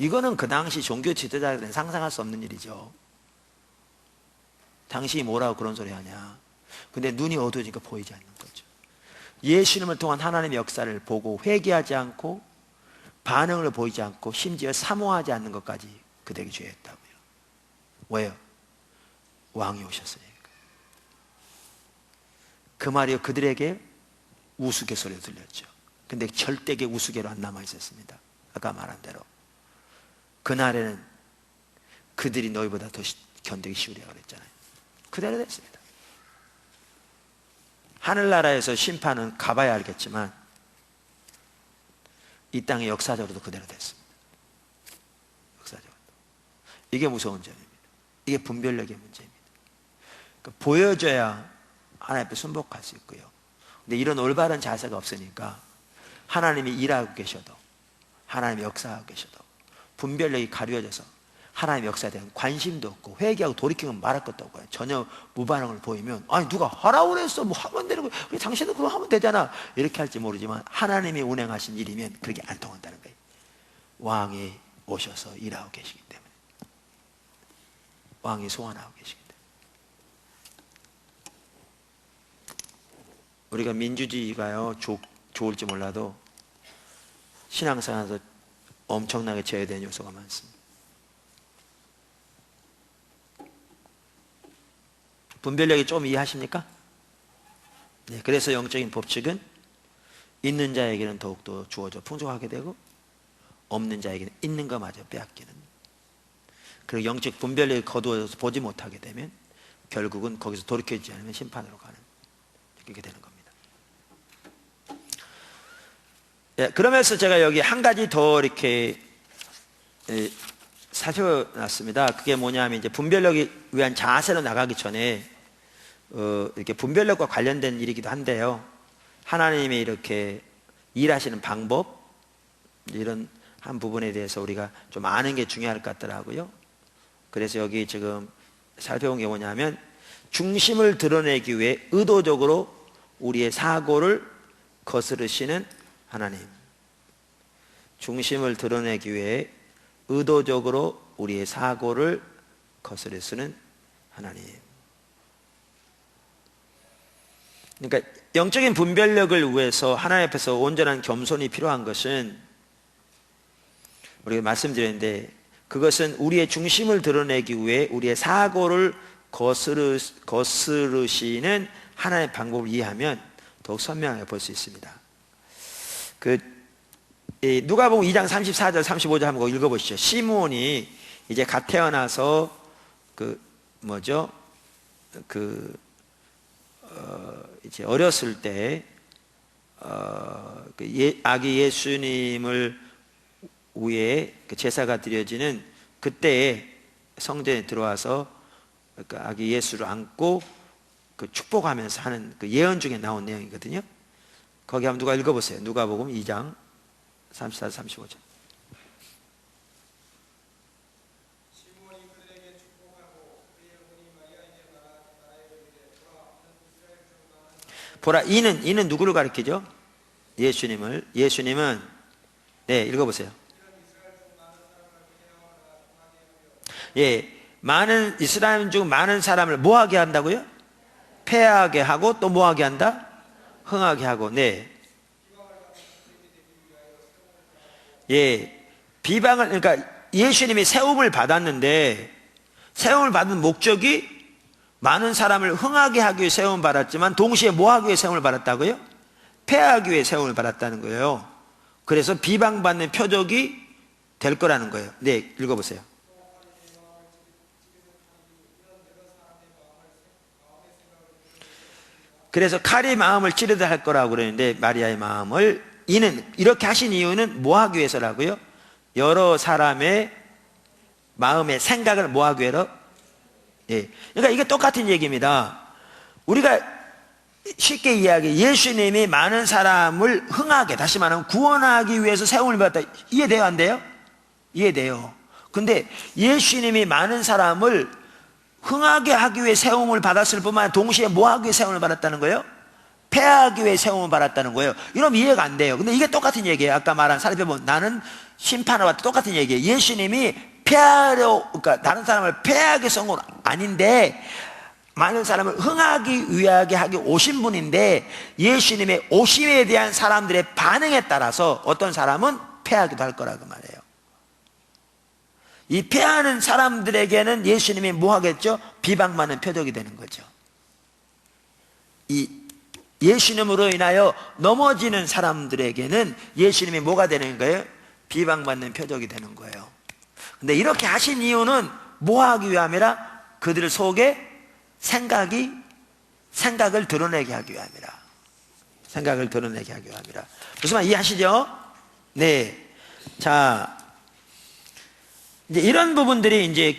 이거는 그 당시 종교 지도자들은 상상할 수 없는 일이죠. 당신이 뭐라고 그런 소리 하냐. 근데 눈이 어두워지니까 보이지 않는 거죠. 예수님을 통한 하나님의 역사를 보고 회개하지 않고 반응을 보이지 않고 심지어 사모하지 않는 것까지 그들에게 죄였다고요. 왜요? 왕이 오셨으니까. 그 말이요, 그들에게 우스갯소리가 들렸죠. 근데 절대 그 우스개로 안 남아 있었습니다. 아까 말한 대로 그날에는 그들이 너희보다 더 견디기 쉬우리라 그랬잖아요. 그대로 됐습니다. 하늘나라에서 심판은 가봐야 알겠지만 이 땅의 역사적으로도 그대로 됐습니다. 역사적으로. 이게 무서운 점입니다. 이게 분별력의 문제입니다. 그러니까 보여줘야 하나님 앞에 순복할 수 있고요. 근데 이런 올바른 자세가 없으니까 하나님이 일하고 계셔도, 하나님이 역사하고 계셔도 분별력이 가려져서 하나님의 역사에 대한 관심도 없고 회개하고 돌이키면 말할 것도 없고요. 전혀 무반응을 보이면, 아니 누가 하라고 그랬어, 뭐 하면 되는 거야, 당신도 그거 하면 되잖아, 이렇게 할지 모르지만 하나님이 운행하신 일이면 그렇게 안 통한다는 거예요. 왕이 오셔서 일하고 계시기 때문에, 왕이 소환하고 계시기 때문에. 우리가 민주주의가요 좋을지 몰라도 신앙생활에서 엄청나게 제어되는 요소가 많습니다. 분별력이 좀 이해하십니까? 네, 그래서 영적인 법칙은 있는 자에게는 더욱더 주어져 풍족하게 되고 없는 자에게는 있는 것마저 빼앗기는, 그리고 영적 분별력이 거두어져서 보지 못하게 되면 결국은 거기서 돌이켜지지 않으면 심판으로 가는, 그렇게 되는 겁니다. 예, 그러면서 제가 여기 한 가지 더 이렇게 살펴놨습니다. 그게 뭐냐면 이제 분별력이 위한 자세로 나가기 전에 이렇게 분별력과 관련된 일이기도 한데요. 하나님이 이렇게 일하시는 방법, 이런 한 부분에 대해서 우리가 좀 아는 게 중요할 것 같더라고요. 그래서 여기 지금 살펴본 게 뭐냐면, 중심을 드러내기 위해 의도적으로 우리의 사고를 거스르시는 하나님. 중심을 드러내기 위해 의도적으로 우리의 사고를 거스르시는 하나님. 그러니까 영적인 분별력을 위해서 하나님 앞에서 온전한 겸손이 필요한 것은, 우리가 말씀드렸는데, 그것은 우리의 중심을 드러내기 위해 우리의 사고를 거스르시는 하나님의 방법을 이해하면 더욱 선명하게 볼 수 있습니다. 누가복음 2장 34절 35절 한번 읽어보시죠. 시므온이 이제 갓 태어나서 이제 어렸을 때 아기 예수님을 위해 제사가 드려지는 그때에 성전에 들어와서 아기 예수를 안고 축복하면서 하는 그 예언 중에 나온 내용이거든요. 거기 한번 누가 읽어보세요. 누가복음 2장 34, 35절. 보라, 이는 누구를 가리키죠? 예수님을. 예수님은, 네, 읽어보세요. 예, 많은 이스라엘 중 많은 사람을 뭐하게 한다고요? 패하게 하고, 또 뭐하게 한다? 흥하게 하고. 네. 예, 비방을, 그러니까 예수님이 세움을 받았는데, 세움을 받은 목적이 많은 사람을 흥하게 하기 위해 세움을 받았지만, 동시에 뭐하기 위해 세움을 받았다고요? 패하기 위해 세움을 받았다는 거예요. 그래서 비방받는 표적이 될 거라는 거예요. 네, 읽어보세요. 그래서 칼이 마음을 찌르다 할 거라고 그러는데, 마리아의 마음을, 이는 이렇게 하신 이유는 뭐 하기 위해서라고요? 여러 사람의 마음의 생각을 뭐 하기 위해서? 예. 그러니까 이게 똑같은 얘기입니다. 우리가 쉽게 이야기해, 예수님이 많은 사람을 흥하게, 다시 말하면 구원하기 위해서 세움을 받았다. 이해돼요, 안 돼요? 이해돼요. 근데 예수님이 많은 사람을 흥하게 하기 위해 세움을 받았을 뿐만 아니라 동시에 뭐 하기 위해 세움을 받았다는 거예요? 패하기 위해 세움을 받았다는 거예요. 이러면 이해가 안 돼요. 근데 이게 똑같은 얘기예요. 아까 말한 살펴본 나는 심판을 받다 똑같은 얘기예요. 예수님이 그러니까 다른 사람을 패하게 세운 건 아닌데, 많은 사람을 흥하기 위하게 하기 오신 분인데, 예수님의 오심에 대한 사람들의 반응에 따라서 어떤 사람은 패하기도 할 거라고 말해요. 이 패하는 사람들에게는 예수님이 뭐 하겠죠? 비방받는 표적이 되는 거죠. 이 예수님으로 인하여 넘어지는 사람들에게는 예수님이 뭐가 되는 거예요? 비방받는 표적이 되는 거예요. 근데 이렇게 하신 이유는 뭐 하기 위함이라? 그들 속에 생각을 드러내게 하기 위함이라. 생각을 드러내게 하기 위함이라. 무슨 말 이해하시죠? 네. 자, 이제 이런 부분들이 이제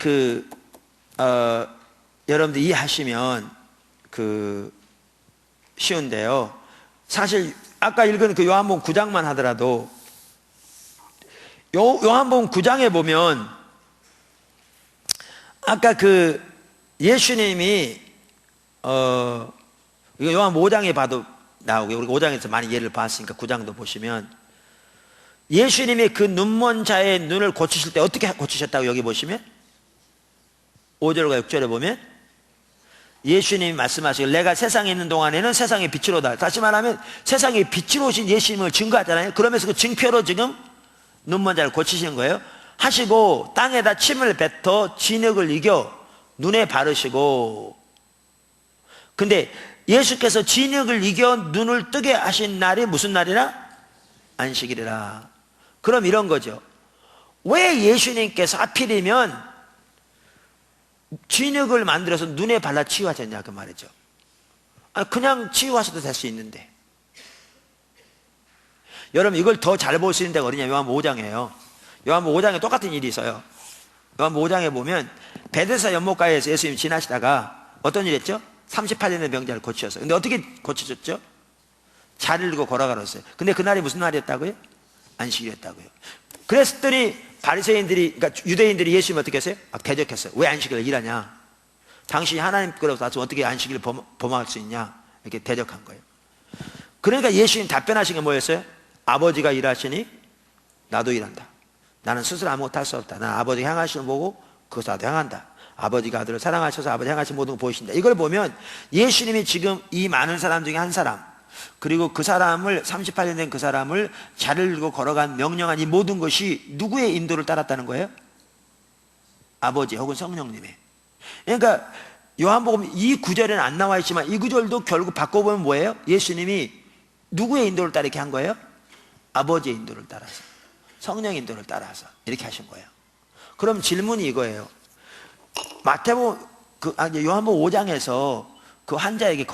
여러분들 이해하시면 쉬운데요. 사실 아까 읽은 그 요한복음 9장만 하더라도, 요한복음 9장에 보면 아까 예수님이 이거 요한 5장에 봐도 나오고요. 우리가 5장에서 많이 예를 봤으니까 9장도 보시면, 예수님이 그 눈먼 자의 눈을 고치실 때 어떻게 고치셨다고 여기 보시면 5절과 6절에 보면 예수님이 말씀하시길 내가 세상에 있는 동안에는 세상의 빛으로다. 다시 말하면 세상의 빛으로 오신 예수님을 증거하잖아요. 그러면서 그 증표로 지금 눈먼 자를 고치시는 거예요. 하시고 땅에다 침을 뱉어 진흙을 이겨 눈에 바르시고, 근데 예수께서 진흙을 이겨 눈을 뜨게 하신 날이 무슨 날이라? 안식일이라. 그럼 이런 거죠. 왜 예수님께서 하필이면 진흙을 만들어서 눈에 발라 치유하셨냐 그 말이죠. 그냥 치유하셔도 될 수 있는데. 여러분 이걸 더 잘 볼 수 있는 데가 어디냐? 요한복음 5장이에요. 요한복음 5장에 똑같은 일이 있어요. 요한복음 5장에 보면 베데스다 연못가에서 예수님이 지나시다가 어떤 일 했죠? 38년 된 병자를 고치셨어요. 근데 어떻게 고치셨죠? 자리를 들고 걸어가셨어요. 근데 그날이 무슨 날이었다고요? 안식일이었다고요. 그랬더니 바리새인들이, 그러니까 유대인들이 예수님 어떻게 했어요? 대적했어요. 왜 안식일을 일하냐? 당신이 하나님 거로서 나서 어떻게 안식일을 범할 수 있냐? 이렇게 대적한 거예요. 그러니까 예수님 답변하신 게 뭐였어요? 아버지가 일하시니 나도 일한다. 나는 스스로 아무것도 할 수 없다. 나는 아버지 향하시는 거 보고 그것을 나도 향한다. 아버지가 아들을 사랑하셔서 아버지 향하신 모든 걸 보이신다. 이걸 보면 예수님이 지금 이 많은 사람 중에 한 사람, 그리고 그 사람을 38년 된 그 사람을 자리를 들고 걸어간 명령한 이 모든 것이 누구의 인도를 따랐다는 거예요? 아버지 혹은 성령님의. 그러니까 요한복음 이 구절에는 안 나와 있지만 이 구절도 결국 바꿔보면 뭐예요? 예수님이 누구의 인도를 따라 이렇게 한 거예요? 아버지의 인도를 따라서, 성령 인도를 따라서 이렇게 하신 거예요. 그럼 질문이 이거예요. 마태복음 요한복음 5장에서 그 환자에게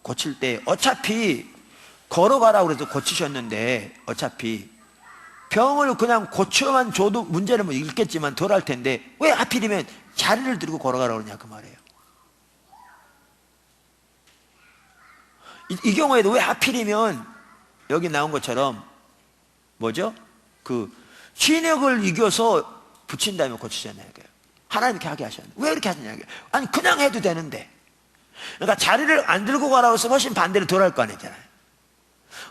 고칠 때 어차피 걸어가라고 그래서 고치셨는데 어차피 병을 그냥 고쳐만 줘도 문제는 뭐 있겠지만 덜 할 텐데 왜 하필이면 자리를 들고 걸어가라고 그러냐 그 말이에요. 이 경우에도 왜 하필이면 여기 나온 것처럼 뭐죠? 그 진흙을 이겨서 붙인 다음에 고치셨나요? 하나님 이렇게 하게 하셨는데 왜 이렇게 하셨냐고요. 아니 그냥 해도 되는데. 그러니까 자리를 안 들고 가라고 해서 훨씬 반대로 덜 할 거 아니잖아요.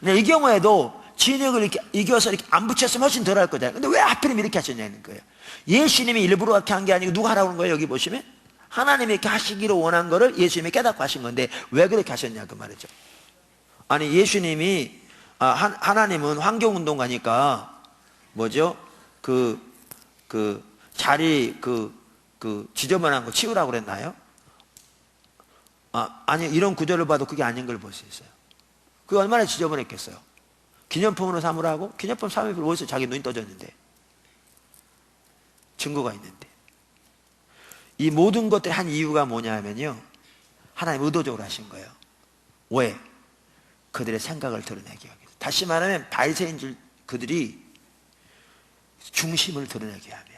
근데 이 경우에도 진흙을 이렇게 이겨서 이렇게 안 붙였으면 훨씬 덜 할 거잖아요. 근데 왜 하필이면 이렇게 하셨냐는 거예요. 예수님이 일부러 그렇게 한 게 아니고 누가 하라고 하는 거예요? 여기 보시면 하나님이 이렇게 하시기로 원한 거를 예수님이 깨닫고 하신 건데 왜 그렇게 하셨냐 그 말이죠. 아니 예수님이 하나님은 환경운동가니까 뭐죠? 자리 지저분한 거 치우라고 그랬나요? 아니 이런 구절을 봐도 그게 아닌 걸 볼 수 있어요. 그게 얼마나 지저분했겠어요. 기념품으로 삼으라고? 기념품 삼으면 어디서 자기 눈이 떠졌는데 증거가 있는데. 이 모든 것들이 한 이유가 뭐냐면요, 하나님 의도적으로 하신 거예요. 왜? 그들의 생각을 드러내기 위해서. 다시 말하면 바리새인 그들이 중심을 드러내기 위함이에요.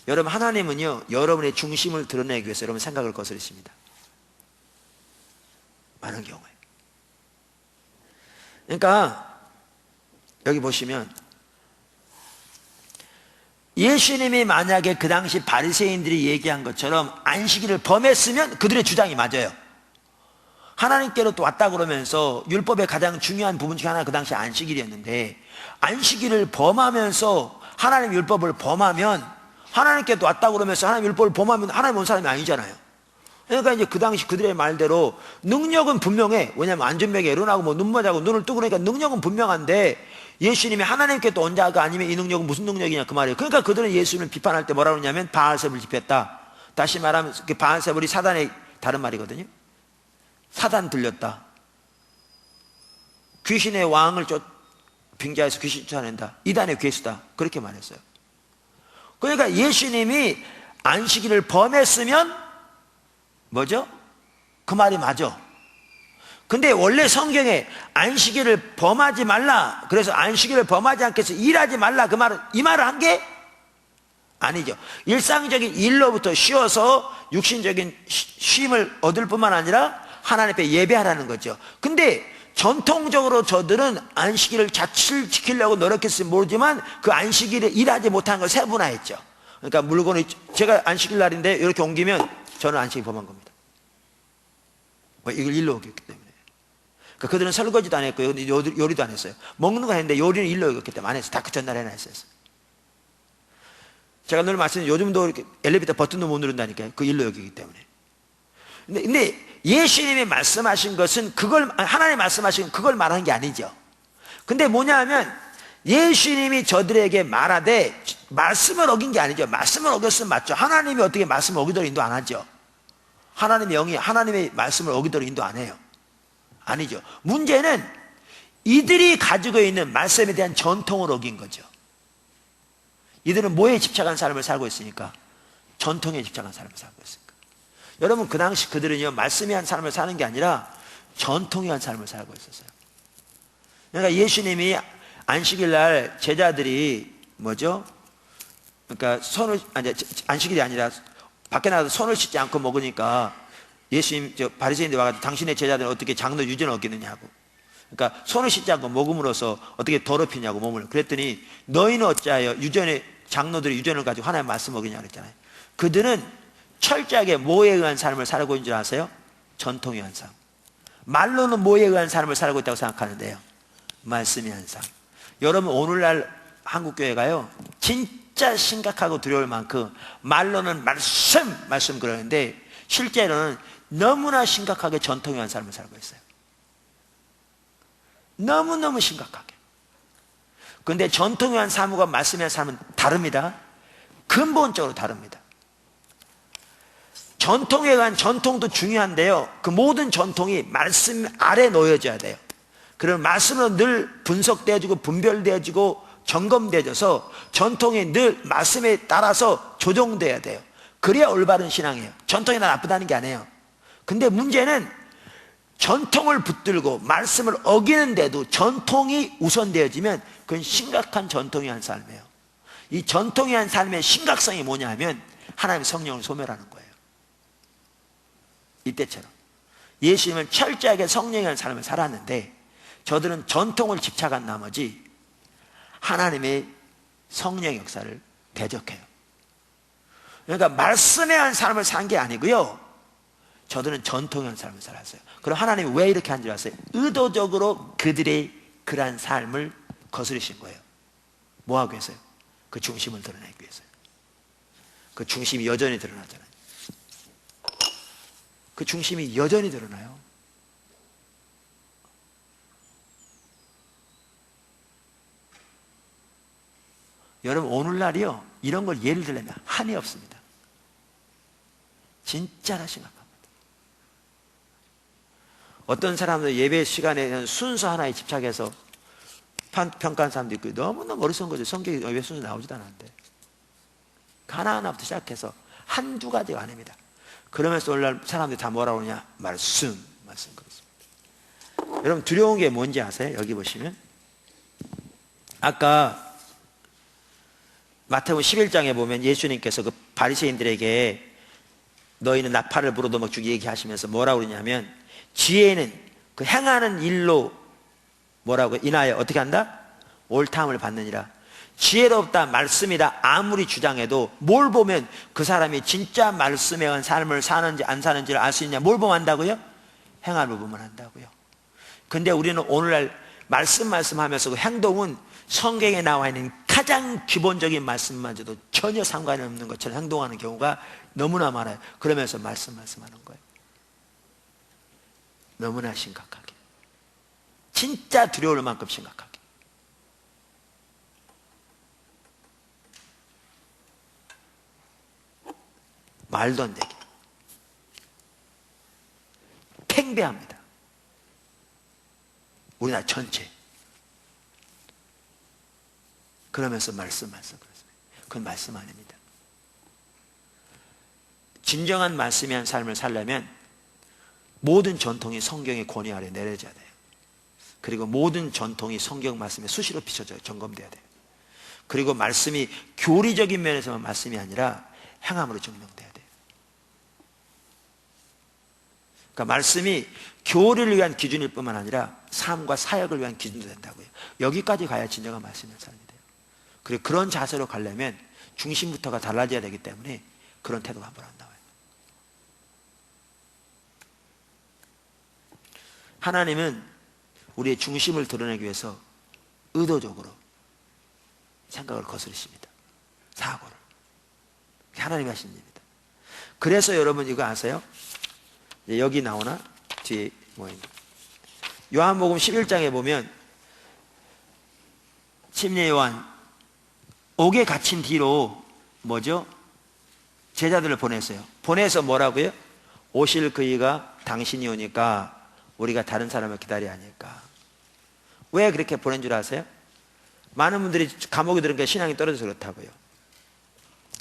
여러분 하나님은요 여러분의 중심을 드러내기 위해서 여러분 생각을 거스르십니다. 많은 경우에. 그러니까 여기 보시면 예수님이 만약에 그 당시 바리새인들이 얘기한 것처럼 안식일을 범했으면 그들의 주장이 맞아요. 하나님께로 또 왔다 그러면서 율법의 가장 중요한 부분 중에 하나가 그 당시 안식일이었는데 안식일을 범하면서 하나님 율법을 범하면 하나님께 또 왔다 그러면서 하나님 율법을 범하면 하나님 온 사람이 아니잖아요. 그러니까 이제 그 당시 그들의 말대로 능력은 분명해. 왜냐하면 안전병에 일어나고 뭐 눈 맞아고 눈을 뜨고 그러니까 능력은 분명한데 예수님이 하나님께 또 온 자가 아니면 이 능력은 무슨 능력이냐 그 말이에요. 그러니까 그들은 예수님을 비판할 때 뭐라고 그러냐면 바알세불을 집했다. 다시 말하면 그 바알세불이 사단의 다른 말이거든요. 사단 들렸다. 귀신의 왕을 빙자해서 귀신 쫓아낸다. 이단의 괴수다. 그렇게 말했어요. 그러니까 예수님이 안식일을 범했으면 뭐죠? 그 말이 맞아. 근데 원래 성경에 안식일을 범하지 말라, 그래서 안식일을 범하지 않게 해서 일하지 말라, 이 말을 한 게 아니죠. 일상적인 일로부터 쉬어서 육신적인 쉼을 얻을 뿐만 아니라 하나님 앞에 예배하라는 거죠. 근데 전통적으로 저들은 안식일을 자취를 지키려고 노력했을지 모르지만 그 안식일에 일하지 못한 걸 세분화했죠. 그러니까 물건을 제가 안식일 날인데 이렇게 옮기면 저는 안식일 범한 겁니다. 이걸 일로 오기 때문에. 그러니까 그들은 설거지도 안 했고 요리도 안 했어요. 먹는 거 했는데 요리는 일로 여겼기 때문에 안 했어요. 다 그 전날에 해놨어요. 제가 늘 말씀드린 요즘도 이렇게 엘리베이터 버튼도 못 누른다니까요. 그 일로 여기기 때문에. 근데 예수님이 말씀하신 것은 하나님 말씀하신 그걸 말하는 게 아니죠. 근데 뭐냐 하면 예수님이 저들에게 말하되 말씀을 어긴 게 아니죠. 말씀을 어겼으면 맞죠. 하나님이 어떻게 말씀을 어기도록 인도 안 하죠. 하나님의 영이 하나님의 말씀을 어기도록 인도 안 해요. 아니죠. 문제는 이들이 가지고 있는 말씀에 대한 전통을 어긴 거죠. 이들은 뭐에 집착한 삶을 살고 있으니까? 전통에 집착한 삶을 살고 있으니까. 여러분, 그 당시 그들은요, 말씀에 한 삶을 사는 게 아니라 전통에 한 삶을 살고 있었어요. 그러니까 예수님이 안식일 날 제자들이 뭐죠? 그러니까 안식일이 아니라 밖에 나가서 손을 씻지 않고 먹으니까 예수님, 바리새인들 와가지고 당신의 제자들은 어떻게 장로 유전을 얻겠느냐고. 그러니까 손을 씻지 않고 먹음으로써 어떻게 더럽히냐고 몸을. 그랬더니 너희는 어찌하여 장로들이 유전을 가지고 하나님의 말씀 먹이냐 그랬잖아요. 그들은 철저하게 뭐에 의한 삶을 살고 있는 줄 아세요? 전통에 의한 삶. 말로는 뭐에 의한 삶을 살고 있다고 생각하는데요, 말씀에 의한 삶. 여러분, 오늘날 한국교회가요 진짜 심각하고 두려울 만큼 말로는 말씀 그러는데 실제로는 너무나 심각하게 전통에 의한 삶을 살고 있어요. 너무너무 심각하게. 그런데 전통에 의한 삶과 말씀에 의한 삶은 다릅니다. 근본적으로 다릅니다. 전통에 의한 전통도 중요한데요, 그 모든 전통이 말씀 아래 놓여져야 돼요. 그럼 말씀은 늘 분석되어지고 분별되어지고 점검되어져서 전통이 늘 말씀에 따라서 조정돼야 돼요. 그래야 올바른 신앙이에요. 전통이 나쁘다는 게 아니에요. 근데 문제는 전통을 붙들고 말씀을 어기는데도 전통이 우선되어지면 그건 심각한 전통이 한 삶이에요. 이 전통이 한 삶의 심각성이 뭐냐 하면 하나님의 성령을 소멸하는 거예요. 이때처럼 예수님은 철저하게 성령이 한 삶을 살았는데 저들은 전통을 집착한 나머지 하나님의 성령의 역사를 대적해요. 그러니까 말씀에 한 삶을 산 게 아니고요, 저들은 전통에 한 삶을 살았어요. 그럼 하나님이 왜 이렇게 한 줄 아세요? 의도적으로 그들의 그러한 삶을 거스르신 거예요. 뭐 하기 위해서요? 그 중심을 드러내기 위해서요. 그 중심이 여전히 드러나잖아요. 그 중심이 여전히 드러나요. 여러분, 오늘날이요 이런 걸 예를 들려면 한이 없습니다. 진짜나 심각합니다. 어떤 사람들 예배 시간에 순서 하나에 집착해서 평가한 사람도 있고, 너무너무 어리석은 거죠. 성경에 왜 순서 나오지도 않았는데. 하나하나부터 시작해서 한두 가지가 아닙니다. 그러면서 오늘날 사람들이 다 뭐라고 그러냐? 말씀 그렇습니다. 여러분, 두려운 게 뭔지 아세요? 여기 보시면 아까 마태복음 11장에 보면 예수님께서 그 바리새인들에게 너희는 나팔을 불어도 막 주기 얘기하시면서 뭐라고 그러냐면, 지혜는 그 행하는 일로 뭐라고 인하여 어떻게 한다? 옳다함을 받느니라. 지혜롭다, 말씀이다 아무리 주장해도 뭘 보면 그 사람이 진짜 말씀에 의한 삶을 사는지 안 사는지를 알 수 있냐? 뭘 보면 한다고요? 행함을 보면 한다고요. 근데 우리는 오늘날 말씀하면서 그 행동은 성경에 나와 있는 가장 기본적인 말씀마저도 전혀 상관이 없는 것처럼 행동하는 경우가 너무나 많아요. 그러면서 말씀하는 거예요. 너무나 심각하게, 진짜 두려울 만큼 심각하게. 말도 안 되게 팽배합니다. 우리나라 전체. 그러면서 말씀 그건 말씀 아닙니다. 진정한 말씀이 한 삶을 살려면 모든 전통이 성경의 권위 아래 내려져야 돼요. 그리고 모든 전통이 성경 말씀에 수시로 비춰져요. 점검돼야 돼요. 그리고 말씀이 교리적인 면에서만 말씀이 아니라 행함으로 증명돼야 돼요. 그러니까 말씀이 교리를 위한 기준일 뿐만 아니라 삶과 사역을 위한 기준도 된다고요. 여기까지 가야 진정한 말씀의 삶이 돼요. 그리고 그런 자세로 가려면 중심부터가 달라져야 되기 때문에 그런 태도가 한번 안 나와요. 하나님은 우리의 중심을 드러내기 위해서 의도적으로 생각을 거스르십니다. 사고를. 하나님이 하신 일입니다. 그래서 여러분 이거 아세요? 여기 나오나? 뒤에 뭐입니다. 요한복음 11장에 보면 침례 요한 옥에 갇힌 뒤로 뭐죠? 제자들을 보냈어요. 보내서 뭐라고요? 오실 그이가 당신이 오니까 우리가 다른 사람을 기다려야 하니까. 왜 그렇게 보낸 줄 아세요? 많은 분들이 감옥에 들은 게 신앙이 떨어져서 그렇다고요.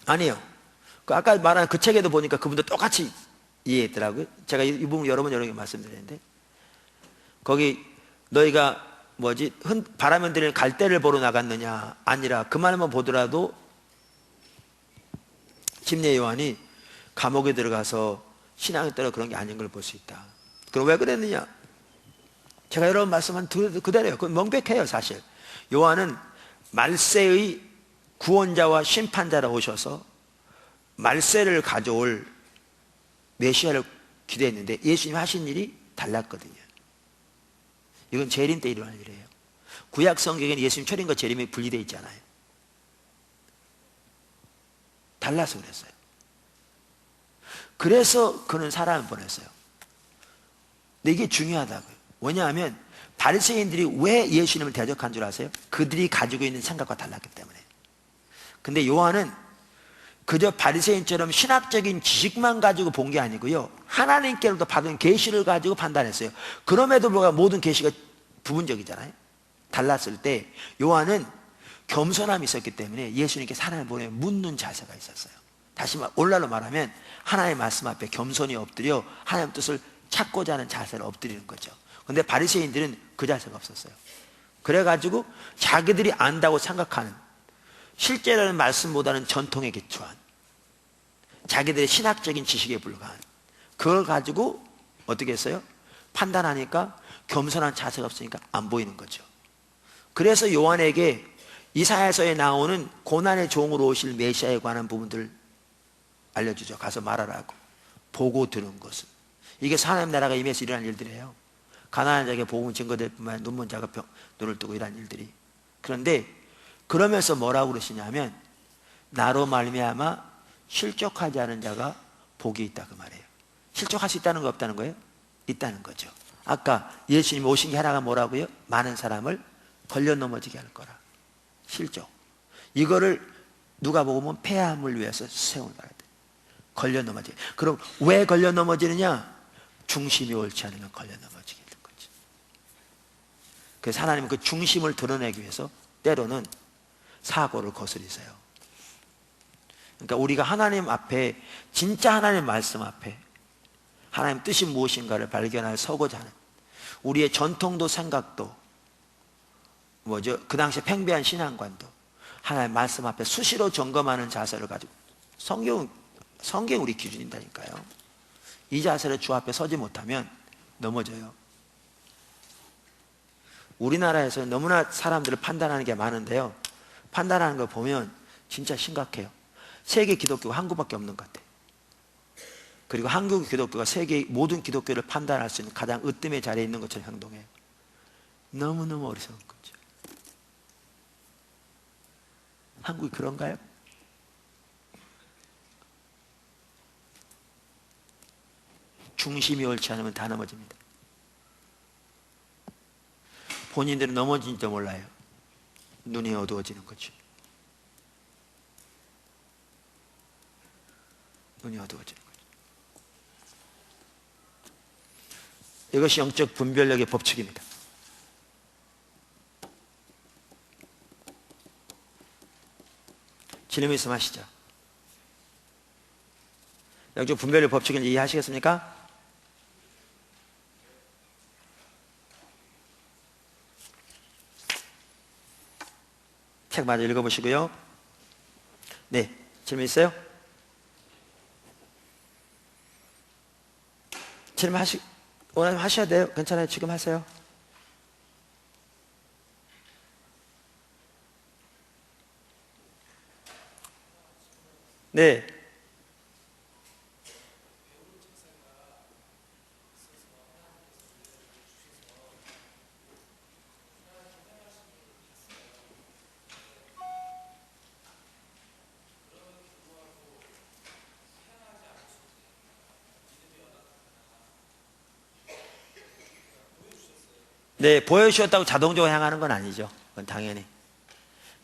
아니요. 아까 말한 그 책에도 보니까 그분도 똑같이 이해했더라고요. 제가 이 부분 여러 번 말씀드렸는데, 거기 너희가 바라면 들리는 갈대를 보러 나갔느냐? 아니라 그 말만 보더라도 침례 요한이 감옥에 들어가서 신앙이 떨어 그런 게 아닌 걸 볼 수 있다. 그럼 왜 그랬느냐? 제가 여러 번 말씀한 그대로예요. 그건 명백해요, 사실. 요한은 말세의 구원자와 심판자로 오셔서 말세를 가져올 메시아를 기대했는데 예수님이 하신 일이 달랐거든요. 이건 재림 때 일어날 일이에요. 구약 성경에는 예수님 초림과 재림이 분리되어 있잖아요. 달라서 그랬어요. 그래서 그는 사람을 보냈어요. 근데 이게 중요하다고요. 왜냐하면 바리새인들이 왜 예수님을 대적한 줄 아세요? 그들이 가지고 있는 생각과 달랐기 때문에. 근데 요한은 그저 바리새인처럼 신학적인 지식만 가지고 본 게 아니고요, 하나님께로부터 받은 계시를 가지고 판단했어요. 그럼에도 불구하고 모든 계시가 부분적이잖아요. 달랐을 때 요한은 겸손함이 있었기 때문에 예수님께 사람을 보내 묻는 자세가 있었어요. 다시 오늘날로 말하면 하나님의 말씀 앞에 겸손히 엎드려 하나님의 뜻을 찾고자 하는 자세를 엎드리는 거죠. 근데 바리새인들은 그 자세가 없었어요. 그래가지고 자기들이 안다고 생각하는, 실제라는 말씀보다는 전통에 기초한, 자기들의 신학적인 지식에 불과한 그걸 가지고 어떻게 했어요? 판단하니까 겸손한 자세가 없으니까 안 보이는 거죠. 그래서 요한에게 이사야서에 나오는 고난의 종으로 오실 메시아에 관한 부분들 알려주죠. 가서 말하라고. 보고 들은 것은, 이게 하나님 나라가 임해서 일어난 일들이에요. 가난한 자에게 복음이 증거될 뿐만 아니라 눈먼 자가 눈을 뜨고 이런 일들이. 그런데 그러면서 뭐라고 그러시냐면, 나로 말미암아 실족하지 않은 자가 복이 있다, 그 말이에요. 실족할 수 있다는 거 없다는 거예요? 있다는 거죠. 아까 예수님이 오신 게 하나가 뭐라고요? 많은 사람을 걸려 넘어지게 할 거라. 실족. 이거를 누가 보면 폐암을 위해서 세운 거라. 걸려 넘어지게. 그럼 왜 걸려 넘어지느냐? 중심이 옳지 않으면 걸려 넘어지게 되는 거죠. 그래서 하나님은 그 중심을 드러내기 위해서 때로는 사고를 거스리세요. 그러니까 우리가 하나님 앞에, 진짜 하나님 말씀 앞에 하나님 뜻이 무엇인가를 발견하여 서고자 하는, 우리의 전통도 생각도 그 당시에 팽배한 신앙관도 하나님 말씀 앞에 수시로 점검하는 자세를 가지고, 성경 우리 기준인다니까요. 이 자세를 주 앞에 서지 못하면 넘어져요. 우리나라에서 너무나 사람들을 판단하는 게 많은데요, 판단하는 걸 보면 진짜 심각해요. 세계 기독교가 한국밖에 없는 것 같아요. 그리고 한국 기독교가 세계 모든 기독교를 판단할 수 있는 가장 으뜸의 자리에 있는 것처럼 행동해요. 너무너무 어리석은 거죠. 한국이 그런가요? 중심이 옳지 않으면 다 넘어집니다. 본인들은 넘어진지도 몰라요. 눈이 어두워지는 거죠. 눈이 어두워지는 거죠. 이것이 영적 분별력의 법칙입니다. 질문 있으면 하시죠. 영적 분별력 법칙을 이해하시겠습니까? 책 마저 읽어보시고요. 네, 질문 있어요? 질문 원하면 하셔야 돼요. 괜찮아요. 지금 하세요. 네. 네, 보여주셨다고 자동적으로 향하는 건 아니죠. 그건 당연히.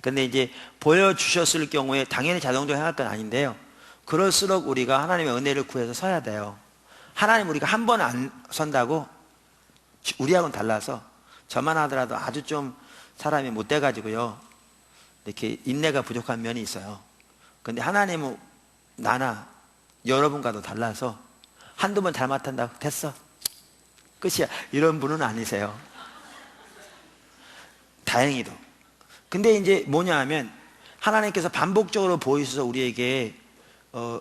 근데 이제 보여주셨을 경우에 당연히 자동적으로 향할 건 아닌데요. 그럴수록 우리가 하나님의 은혜를 구해서 서야 돼요. 하나님 우리가 한 번 안 선다고 우리하고는 달라서 저만 하더라도 아주 좀 사람이 못돼 가지고요. 이렇게 인내가 부족한 면이 있어요. 근데 하나님은 나나 여러분과도 달라서 한두 번 잘못한다고 됐어. 끝이야. 이런 분은 아니세요. 다행히도. 근데 이제 뭐냐 하면 하나님께서 반복적으로 보이셔서 우리에게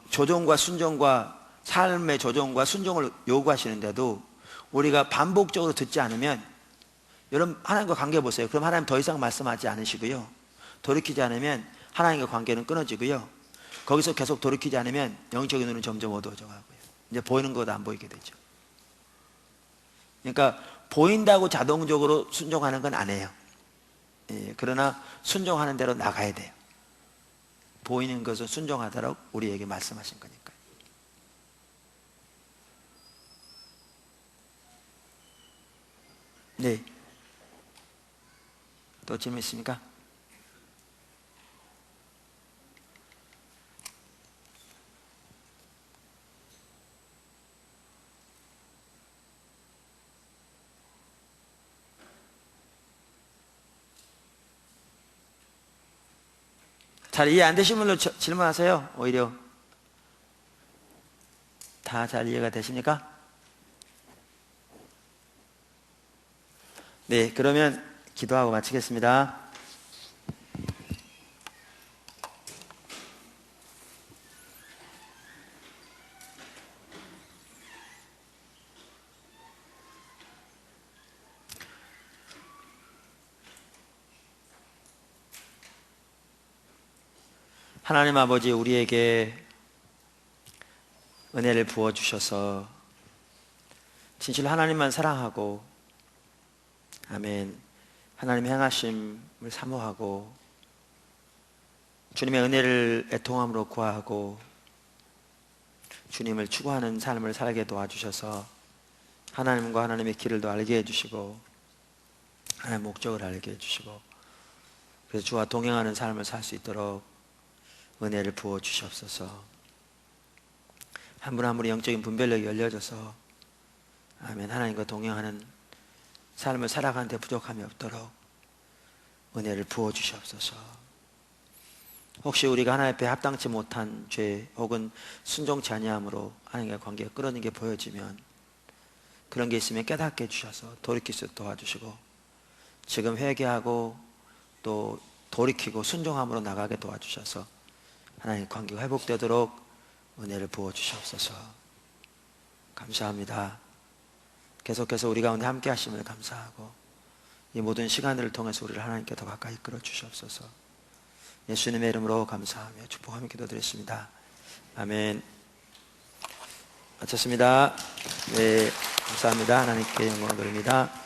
조정과 순종과 삶의 조정과 순종을 요구하시는데도 우리가 반복적으로 듣지 않으면 여러분 하나님과 관계 보세요. 그럼 하나님 더 이상 말씀하지 않으시고요. 돌이키지 않으면 하나님과 관계는 끊어지고요. 거기서 계속 돌이키지 않으면 영적인 눈은 점점 어두워져 가고요. 이제 보이는 것도 안 보이게 되죠. 그러니까 보인다고 자동적으로 순종하는 건 아니에요. 예, 그러나 순종하는 대로 나가야 돼요. 보이는 것을 순종하도록 우리에게 말씀하신 거니까요. 네. 또 질문 있습니까? 잘 이해 안 되신 분들 질문하세요. 오히려 다 잘 이해가 되십니까? 네, 그러면 기도하고 마치겠습니다. 하나님 아버지, 우리에게 은혜를 부어주셔서 진실로 하나님만 사랑하고, 아멘, 하나님 행하심을 사모하고 주님의 은혜를 애통함으로 구하고 주님을 추구하는 삶을 살게 도와주셔서 하나님과 하나님의 길을 더 알게 해주시고 하나님의 목적을 알게 해주시고, 그래서 주와 동행하는 삶을 살 수 있도록 은혜를 부어 주시옵소서. 한 분 한 분의 영적인 분별력이 열려져서 아멘, 하나님과 동행하는 삶을 살아가는 데 부족함이 없도록 은혜를 부어 주시옵소서. 혹시 우리가 하나님 앞에 합당치 못한 죄 혹은 순종치 아니함으로 하나님과 관계가 끊어진 게 보여지면 그런 게 있으면 깨닫게 해주셔서 돌이킬 수 도와주시고, 지금 회개하고 또 돌이키고 순종함으로 나가게 도와주셔서 하나님 관계가 회복되도록 은혜를 부어 주시옵소서. 감사합니다. 계속해서 우리 가운데 함께 하심을 감사하고 이 모든 시간들을 통해서 우리를 하나님께 더 가까이 이끌어 주시옵소서. 예수님의 이름으로 감사하며 축복하며 기도드렸습니다. 아멘. 마쳤습니다. 네, 감사합니다. 하나님께 영광을 돌립니다.